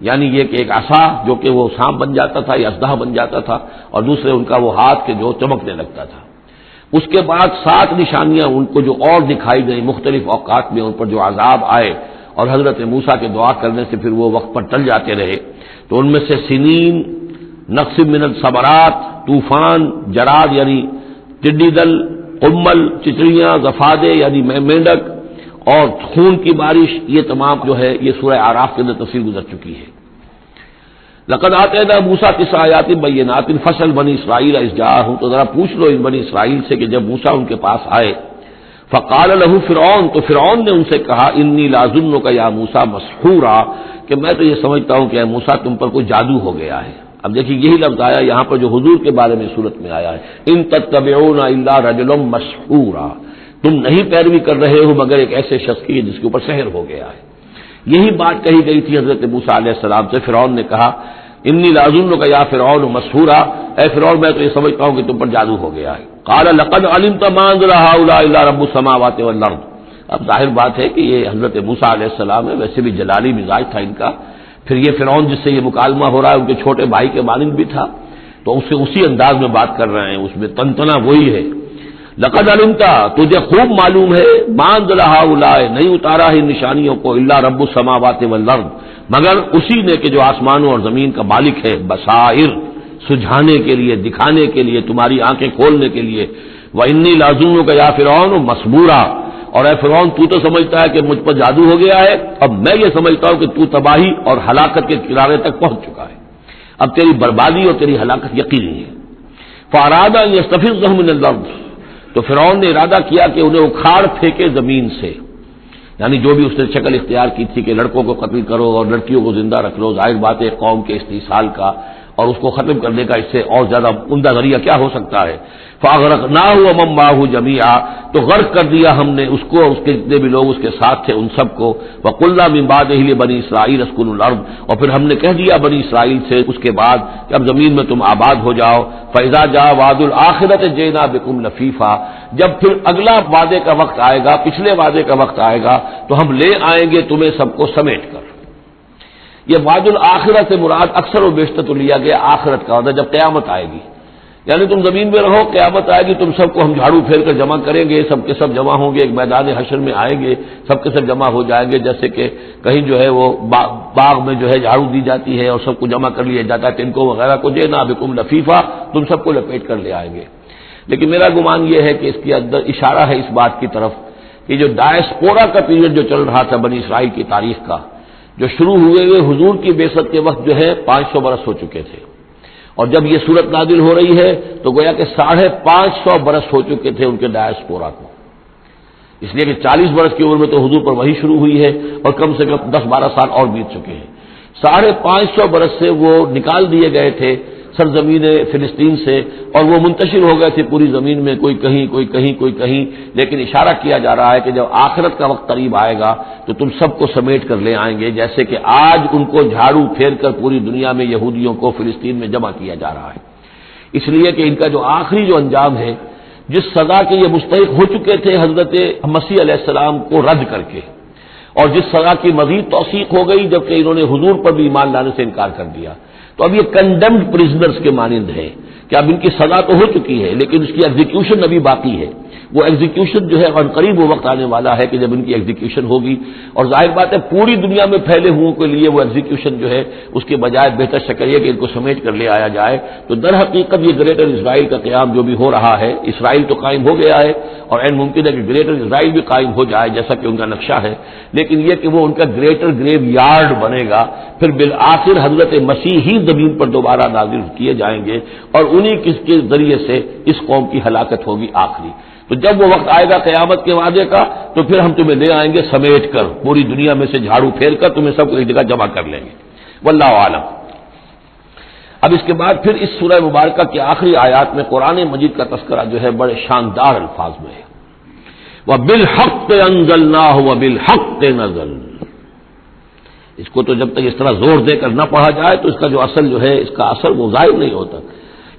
یعنی یہ کہ ایک عصا جو کہ وہ سانپ بن جاتا تھا یا اژدہا بن جاتا تھا، اور دوسرے ان کا وہ ہاتھ کے جو چمکنے لگتا تھا۔ اس کے بعد 7 نشانیاں ان کو جو اور دکھائی گئی مختلف اوقات میں، ان پر جو عذاب آئے اور حضرت موسیٰ کے دعا کرنے سے پھر وہ وقت پر ٹل جاتے رہے، تو ان میں سے سنین، نقص من الثمرات، طوفان، جراد یعنی ٹڈی دل، قمل چچڑیاں، ضفادع یعنی مینڈک، اور خون کی بارش، یہ تمام جو ہے یہ سورہ اعراف کے اندر تفصیل گزر چکی ہے۔ لقد آتینا موسیٰ 9 آیات بینات فاسأل بنی اسرائیل اذ جاءہم، تو ذرا پوچھ لو ان بنی اسرائیل سے کہ جب موسیٰ ان کے پاس آئے، فقال له فرعون، تو فرعون نے ان سے کہا انی لاظنک یا موسیٰ مسحورا، کہ میں تو یہ سمجھتا ہوں کہ اے موسیٰ تم پر کوئی جادو ہو گیا ہے۔ اب دیکھیے یہی لفظ آیا یہاں پر جو حضور کے بارے میں صورت میں آیا ہے، ان تتبعون الا رجلا مسحورا، تم نہیں پیروی کر رہے ہو مگر ایک ایسے شخص کی جس کے اوپر سحر ہو گیا ہے۔ یہی بات کہی گئی تھی حضرت موسیٰ علیہ السلام سے۔ فرعون نے کہا انی لاظنک یا فرعون مسحورا، اے فرعون میں تو یہ سمجھتا ہوں کہ تم پر جادو ہو گیا ہے۔ قال لقد علمت ما انزل هؤلاء الا رب السماوات والارض، اب ظاہر بات ہے کہ یہ حضرت موسیٰ علیہ السلام ہے، ویسے بھی جلالی مزاج تھا ان کا، پھر یہ فرعون جس سے یہ مکالمہ ہو رہا ہے ان کے چھوٹے بھائی کے مانند بھی تھا، تو اس سے اسی انداز میں بات کر رہے ہیں، اس میں تنتنا وہی ہے۔ لقد علمت، تجھے خوب معلوم ہے، ما انزل ہؤلاء، نہیں اتارا ہے نشانیوں کو، الا رب السماوات والارض، مگر اسی نے کہ جو آسمانوں اور زمین کا مالک ہے، بصائر، سجھانے کے لیے، دکھانے کے لیے، تمہاری آنکھیں کھولنے کے لیے۔ وانی لاظنک یا فرعون مسبورا، اور اے فرعون تو سمجھتا ہے کہ مجھ پر جادو ہو گیا ہے، اب میں یہ سمجھتا ہوں کہ تو تباہی اور ہلاکت کے کنارے تک پہنچ چکا ہے، اب تیری بربادی اور تیری ہلاکت یقینی ہے۔ فاراد ان یستفزهم من الارض، تو فرعون نے ارادہ کیا کہ انہیں اکھاڑ پھینکے زمین سے، یعنی جو بھی اس نے شکل اختیار کی تھی کہ لڑکوں کو قتل کرو اور لڑکیوں کو زندہ رکھ لو، ظاہر بات ہے قوم کے استحصال کا اور اس کو ختم کرنے کا اس سے اور زیادہ عمدہ ذریعہ کیا ہو سکتا ہے۔ فاغرقناہ ومن معہ جميعا، تو غرق کر دیا ہم نے اس کو، اس کے جتنے بھی لوگ اس کے ساتھ تھے ان سب کو۔ وقلنا من بعدہ لبنی اسرائیل اسکنوا الارض، اور پھر ہم نے کہہ دیا بنی اسرائیل سے اس کے بعد کہ اب زمین میں تم آباد ہو جاؤ۔ فاذا جاء وعد الآخرۃ جئنا بکم لفیفا، جب پھر اگلا وعدے کا وقت آئے گا، پچھلے وعدے کا وقت آئے گا تو ہم لے آئیں گے تمہیں سب کو سمیٹ کر۔ یہ وعد الآخرہ سے مراد اکثر و بیشتر تو لیا گیا آخرت کا وعدہ، جب قیامت آئے گی، یعنی تم زمین میں رہو، قیامت آئے گی تم سب کو ہم جھاڑو پھیر کر جمع کریں گے، سب کے سب جمع ہوں گے، ایک میدان حشر میں آئیں گے، سب کے سب جمع ہو جائیں گے، جیسے کہ کہیں جو ہے وہ باغ میں جو ہے جھاڑو دی جاتی ہے اور سب کو جمع کر لیا جاتا ہے، تنکوں وغیرہ کو، جئنا بکم لفیفا، تم سب کو لپیٹ کر لے آئیں گے۔ لیکن میرا گمان یہ ہے کہ اس کے اندر اشارہ ہے اس بات کی طرف کہ جو ڈائسپورا کا پیریڈ جو چل رہا تھا بنی اسرائیل کی تاریخ کا، جو شروع ہوئے حضور کی بعثت کے وقت جو ہے 500 برس ہو چکے تھے، اور جب یہ صورت نازل ہو رہی ہے تو گویا کہ 550 برس ہو چکے تھے ان کے ڈائسپورا کو، اس لیے کہ 40 برس کی عمر میں تو حضور پر وحی شروع ہوئی ہے اور کم سے کم 10-12 سال اور بیت چکے ہیں۔ 550 برس سے وہ نکال دیے گئے تھے سرزمین فلسطین سے، اور وہ منتشر ہو گئے تھے پوری زمین میں، کوئی کہیں کوئی کہیں کوئی کہیں، لیکن اشارہ کیا جا رہا ہے کہ جب آخرت کا وقت قریب آئے گا تو تم سب کو سمیٹ کر لے آئیں گے، جیسے کہ آج ان کو جھاڑو پھیر کر پوری دنیا میں یہودیوں کو فلسطین میں جمع کیا جا رہا ہے۔ اس لیے کہ ان کا جو آخری جو انجام ہے، جس سزا کے یہ مستحق ہو چکے تھے حضرت مسیح علیہ السلام کو رد کر کے، اور جس سزا کی مزید توثیق ہو گئی جبکہ انہوں نے حضور پر بھی ایمان لانے سے انکار کر دیا، تو اب یہ کنڈمڈ پرزنرز کے مانند ہے کہ اب ان کی سزا تو ہو چکی ہے لیکن اس کی ایگزیکیوشن ابھی باقی ہے۔ وہ ایگزیکیوشن جو ہے قریب وہ وقت آنے والا ہے کہ جب ان کی ایگزیکیوشن ہوگی، اور ظاہر بات ہے پوری دنیا میں پھیلے ہوئے کے لیے وہ ایگزیکیوشن جو ہے اس کے بجائے بہتر شکل یہ کہ ان کو سمیٹ کر لے آیا جائے۔ تو در حقیقت یہ گریٹر اسرائیل کا قیام جو بھی ہو رہا ہے، اسرائیل تو قائم ہو گیا ہے اور این ممکن ہے کہ گریٹر اسرائیل بھی قائم ہو جائے جیسا کہ ان کا نقشہ ہے، لیکن یہ کہ وہ ان کا گریٹر گریو یارڈ بنے گا، پھر بالآخر حضرت مسیح ہی زمین پر دوبارہ نازل کیے جائیں گے اور انہی کے ذریعے سے اس قوم کی ہلاکت ہوگی آخری۔ تو جب وہ وقت آئے گا قیامت کے وعدے کا تو پھر ہم تمہیں لے آئیں گے سمیٹ کر، پوری دنیا میں سے جھاڑو پھیر کر تمہیں سب کو ایک جگہ جمع کر لیں گے۔ واللہ عالم۔ اب اس کے بعد پھر اس سورہ مبارکہ کی آخری آیات میں قرآن مجید کا تذکرہ جو ہے بڑے شاندار الفاظ میں ہے، وَبِالْحَقِّ أَنزَلْنَاهُ وَبِالْحَقِّ نَزَلَ۔ اس کو تو جب تک اس طرح زور دے کر نہ پڑھا جائے تو اس کا جو اصل جو ہے اس کا اثر وہ ظاہر نہیں ہوتا۔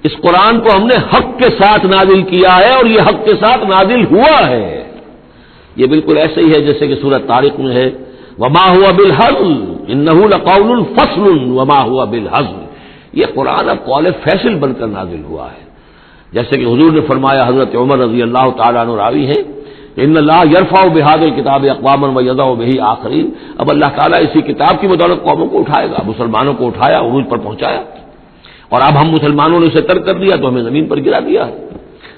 اس قرآن کو ہم نے حق کے ساتھ نازل کیا ہے اور یہ حق کے ساتھ نازل ہوا ہے۔ یہ بالکل ایسے ہی ہے جیسے کہ سورۃ طارق میں ہے، وما هو بالهزل انه لقول فصل وما هو بالهزل۔ یہ قرآن اب قول فیصل بن کر نازل ہوا ہے، جیسے کہ حضور نے فرمایا، حضرت عمر رضی اللہ تعالیٰ عنہ راوی ہے، ان اللہ یرفع بهذا الكتاب اقواما ويضع به آخرین۔ اب اللہ تعالیٰ اسی کتاب کی بدولت قوموں کو اٹھائے گا، مسلمانوں کو اٹھایا، عروج پر پہنچایا، اور اب ہم مسلمانوں نے اسے ترک کر دیا تو ہمیں زمین پر گرا دیا ہے۔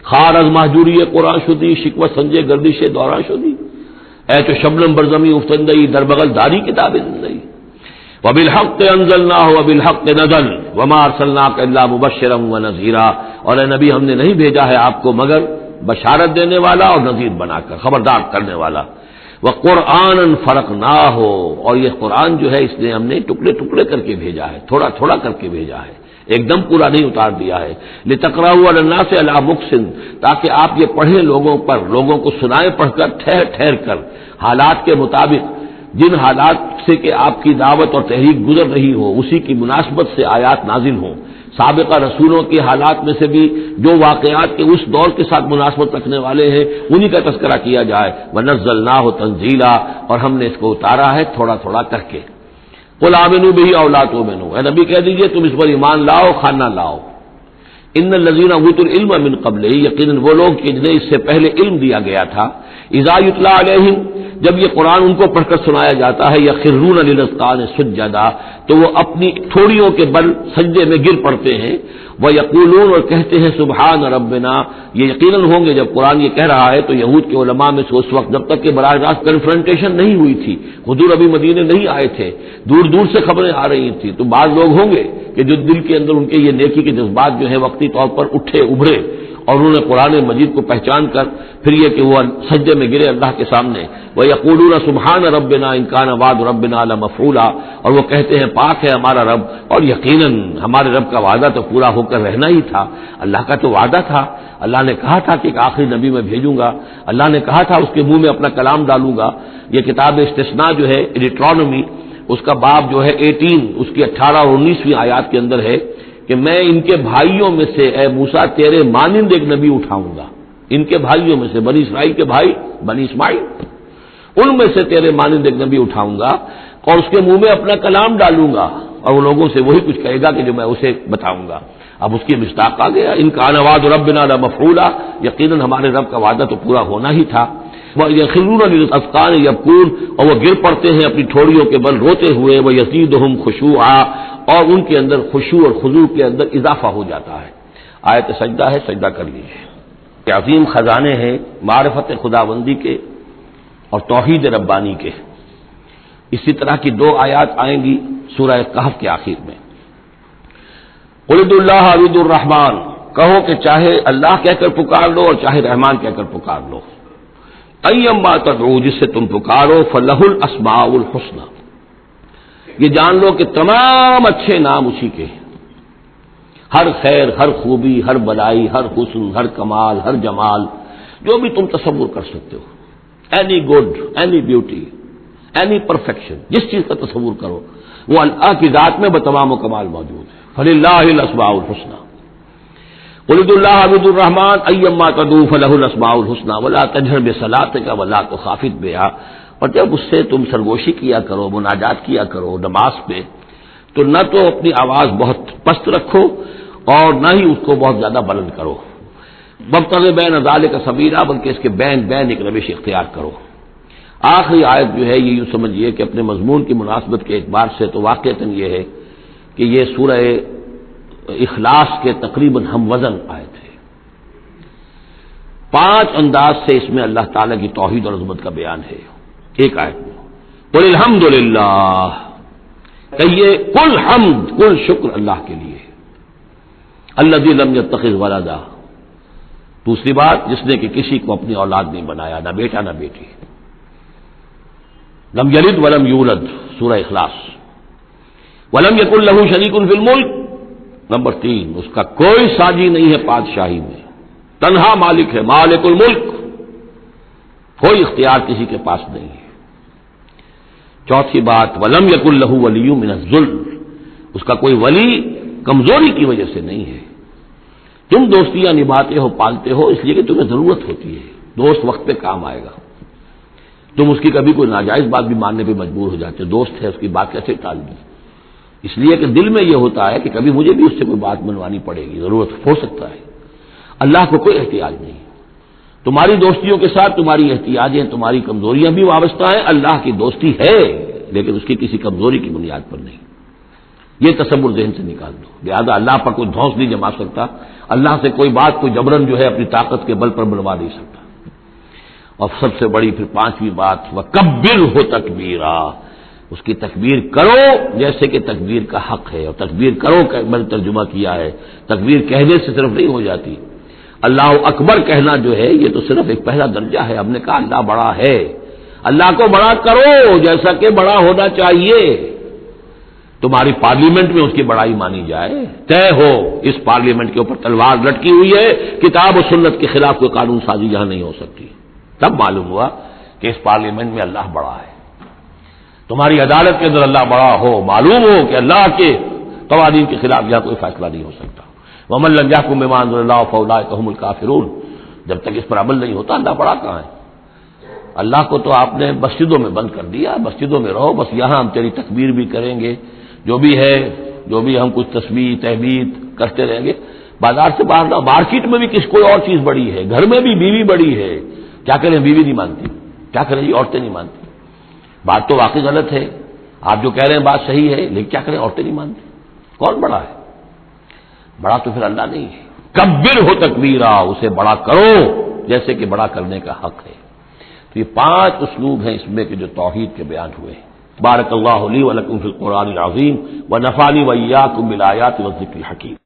خار از محجوری قرآن شدی شکوہ سنجے گردش دوران شدی، اے تو شبنم برزمی افتندئی در بغل داری کتاب زندگی۔ وبالحق انزلناہ وبالحق نزل وما ارسلناک الا مبشرا ونذیرا۔ اور اے نبی ہم نے نہیں بھیجا ہے آپ کو مگر بشارت دینے والا اور نذیر بنا کر، خبردار کرنے والا۔ وقرآنا فرقناہ، اور یہ قرآن جو ہے اس نے ہم نے ٹکڑے ٹکڑے کر کے بھیجا ہے، تھوڑا تھوڑا کر کے بھیجا ہے، ایک دم پورا نہیں اتار دیا ہے۔ لتقرأوا علی الناس علی مکث، تاکہ آپ یہ پڑھیں لوگوں پر، لوگوں کو سنائیں پڑھ کر، ٹھہر ٹھہر کر، حالات کے مطابق، جن حالات سے کہ آپ کی دعوت اور تحریک گزر رہی ہو اسی کی مناسبت سے آیات نازل ہوں۔ سابقہ رسولوں کے حالات میں سے بھی جو واقعات کے اس دور کے ساتھ مناسبت رکھنے والے ہیں انہی کا تذکرہ کیا جائے. وَنَزَّلْنَاهُ تَنزِيلًا، اور ہم نے اس کو اتارا ہے تھوڑا تھوڑا کر کے. قُلْ آمِنُوا بِهِ أَوْ لَا تُؤْمِنُوا، اے نبی کہہ دیجئے تم اس پر ایمان لاؤ خواہ نہ لاؤ. ان الذین اوتوا العلم من قبلہ، یقیناً وہ لوگ جنہیں اس سے پہلے علم دیا گیا تھا، اذا یتلی علیہم، جب یہ قرآن ان کو پڑھ کر سنایا جاتا ہے، یخرون للاذقان سجدا، تو وہ اپنی ٹھوڑیوں کے بل سجدے میں گر پڑتے ہیں. ویقولون، اور کہتے ہیں سبحان ربنا، یہ یقیناً ہوں گے جب قرآن یہ کہہ رہا ہے تو یہود کے علماء میں سے اس وقت جب تک کہ براہ راست کنفرنٹیشن نہیں ہوئی تھی، حضور ابھی مدینے نہیں آئے تھے، دور دور سے خبریں آ رہی تھیں، تو بعض لوگ ہوں گے کہ جو دل کے اندر ان کے یہ نیکی کے جذبات جو ہیں وقتی طور پر اٹھے ابھرے، اور انہوں نے قرآن مجید کو پہچان کر پھر یہ کہ وہ سجدے میں گرے اللہ کے سامنے. وَيَقُولُونَ سُبْحَانَ رَبِّنَا إِن كَانَ وَعْدُ رَبِّنَا لَمَفْعُولًا، اور وہ کہتے ہیں پاک ہے ہمارا رب، اور یقیناً ہمارے رب کا وعدہ تو پورا ہو کر رہنا ہی تھا. اللہ کا تو وعدہ تھا، اللہ نے کہا تھا کہ ایک آخری نبی میں بھیجوں گا، اللہ نے کہا تھا اس کے منہ میں اپنا کلام ڈالوں گا. یہ کتاب استثناء جو ہے ڈیوٹرانومی، اس کا باب جو ہے 18، اس کی 18 اور 19ویں آیات کے اندر ہے کہ میں ان کے بھائیوں میں سے اے موسیٰ تیرے مانند ایک نبی اٹھاؤں گا. ان کے بھائیوں میں سے، بنی اسرائیل کے بھائی بنی اسماعیل، ان میں سے تیرے مانند ایک نبی اٹھاؤں گا اور اس کے منہ میں اپنا کلام ڈالوں گا، اور وہ لوگوں سے وہی کچھ کہے گا کہ جو میں اسے بتاؤں گا. اب اس کی مصداق آ گیا، ان کان وعد ربنا لمفعولا، یقیناً ہمارے رب کا وعدہ تو پورا ہونا ہی تھا. وَيَخِرُّونَ لِلْأَذْقَانِ يَبْكُونَ، اور وہ گر پڑتے ہیں اپنی ٹھوڑیوں کے بل روتے ہوئے. وَيَزِيدُهُمْ خُشُوعًا، اور ان کے اندر خشوع اور خضوع کے اندر اضافہ ہو جاتا ہے. آیت سجدہ ہے، سجدہ کر لیجیے. عظیم خزانے ہیں معرفت خداوندی کے اور توحید ربانی کے. اسی طرح کی 2 آیات آئیں گی سورہ کہف کے آخر میں. قُلِ ادْعُوا اللَّهَ أَوِ ادْعُوا الرَّحْمَٰنَ، کہو کہ چاہے اللہ کہہ کر پکار لو اور چاہے رحمان کہہ کر پکار لو. أَيَّمَّا تَدْعُوا، جس سے تم پکارو، فَلَهُ الْأَسْمَاءُ الْحُسْنَىٰ، یہ جان لو کہ تمام اچھے نام اسی کے ہیں. ہر خیر، ہر خوبی، ہر بلائی، ہر حسن، ہر کمال، ہر جمال، جو بھی تم تصور کر سکتے ہو، any good, any beauty, any perfection, جس چیز کا تصور کرو وہ اللہ کی ذات میں بتمام و کمال موجود ہے. فَلِلَّهِ الْأَسْمَاءُ الْحُسْنَىٰ قُلِ ادْعُوا اللَّهَ أَوِ ادْعُوا الرَّحْمَٰنَ أَيَّمَّا تَدْعُوا فَلَهُ الْأَسْمَاءُ الْحُسْنَىٰ وَلَا تَجْهَرْ بِصَلَاتِكَ وَلَا تُخَافِتْ بِهَا، اور جب اس سے تم سرگوشی کیا کرو، مناجات کیا کرو نماز پہ، تو نہ تو اپنی آواز بہت پست رکھو اور نہ ہی اس کو بہت زیادہ بلند کرو. وابتغ بین ذالک سبیلا، بلکہ اس کے بین ایک روش اختیار کرو. آخری آیت جو ہے یہ یوں سمجھیے کہ اپنے مضمون کی مناسبت کے اعتبار سے تو واقعتاً یہ ہے کہ یہ سورہ اخلاص کے تقریباً ہم وزن آیت ہے. 5 انداز سے اس میں اللہ تعالیٰ کی توحید اور عظمت کا بیان ہے ایک آیت میں. قل الحمدللہ، کہیے کل حمد، کل شکر اللہ کے لیے. الذی لم یتخذ ولدا، دوسری بات جس نے کہ کسی کو اپنی اولاد نہیں بنایا، نہ بیٹا نہ بیٹی. لم یلد ولم یولد، سورہ اخلاص. ولم یکن لہ شریک فی الملک، نمبر 3 اس کا کوئی ساجی نہیں ہے بادشاہی میں، تنہا مالک ہے، مالک الملک، کوئی اختیار کسی کے پاس نہیں ہے. چوتھی بات ولم یکن لہ ولی من الذل، اس کا کوئی ولی کمزوری کی وجہ سے نہیں ہے. تم دوستیاں نبھاتے ہو، پالتے ہو اس لیے کہ تمہیں ضرورت ہوتی ہے، دوست وقت پہ کام آئے گا. تم اس کی کبھی کوئی ناجائز بات بھی ماننے پہ مجبور ہو جاتے ہو، دوست ہے اس کی بات کیسے ٹال دی، اس لیے کہ دل میں یہ ہوتا ہے کہ کبھی مجھے بھی اس سے کوئی بات منوانی پڑے گی، ضرورت ہو سکتا ہے. اللہ کو کوئی احتیاج نہیں. تمہاری دوستیوں کے ساتھ تمہاری احتیاجیں، تمہاری کمزوریاں بھی وابستہ ہیں. اللہ کی دوستی ہے لیکن اس کی کسی کمزوری کی بنیاد پر نہیں. یہ تصور ذہن سے نکال دو. لہٰذا اللہ پر کوئی دھوس نہیں جما سکتا، اللہ سے کوئی بات کوئی جبرن جو ہے اپنی طاقت کے بل پر بنوا نہیں سکتا. اور سب سے بڑی پھر 5ویں بات وَكَبِّرْهُ تَكْبِيرًا، اس کی تکبیر کرو جیسے کہ تکبیر کا حق ہے. اور تکبیر کرو کہ میں نے ترجمہ کیا ہے، تکبیر کہنے سے صرف نہیں ہو جاتی. اللہ اکبر کہنا جو ہے یہ تو صرف ایک پہلا درجہ ہے. ہم نے کہا اللہ بڑا ہے، اللہ کو بڑا کرو جیسا کہ بڑا ہونا چاہیے. تمہاری پارلیمنٹ میں اس کی بڑائی مانی جائے، طے ہو اس پارلیمنٹ کے اوپر تلوار لٹکی ہوئی ہے، کتاب و سنت کے خلاف کوئی قانون سازی یہاں نہیں ہو سکتی. تب معلوم ہوا کہ اس پارلیمنٹ میں اللہ بڑا ہے. تمہاری عدالت کے اندر اللہ بڑا ہو، معلوم ہو کہ اللہ کے قوانین کے خلاف یہاں کوئی فیصلہ نہیں ہو سکتا. ومن لم يحكم بما انزل الله فاولئك هم الكافرون. جب تک اس پر عمل نہیں ہوتا اللہ بڑا کہاں ہے؟ اللہ کو تو آپ نے مسجدوں میں بند کر دیا، مسجدوں میں رہو، بس یہاں ہم تیری تکبیر بھی کریں گے، جو بھی ہے، جو بھی ہم کچھ تسبیح تحمید کرتے رہیں گے. بازار سے باہر نہ، مارکیٹ میں بھی کوئی اور چیز بڑی ہے، گھر میں بھی بیوی بڑی ہے، کیا کریں بیوی نہیں مانتی، کیا کریں جی عورتیں نہیں مانتی. بات تو واقعی غلط ہے، آپ جو کہہ رہے ہیں بات صحیح ہے، لیکن کیا کریں عورتیں نہیں مانتی. کون بڑا ہے؟ بڑا تو پھر اللہ نہیں ہے. کبر ہو تکبیرا، اسے بڑا کرو جیسے کہ بڑا کرنے کا حق ہے. تو یہ 5 اسلوب ہیں اس میں کہ جو توحید کے بیان ہوئے ہیں. بارک اللہ لی و لکم فی القرآن العظیم و نفعنی و ایاکم بالآیات والذکر الحکیم.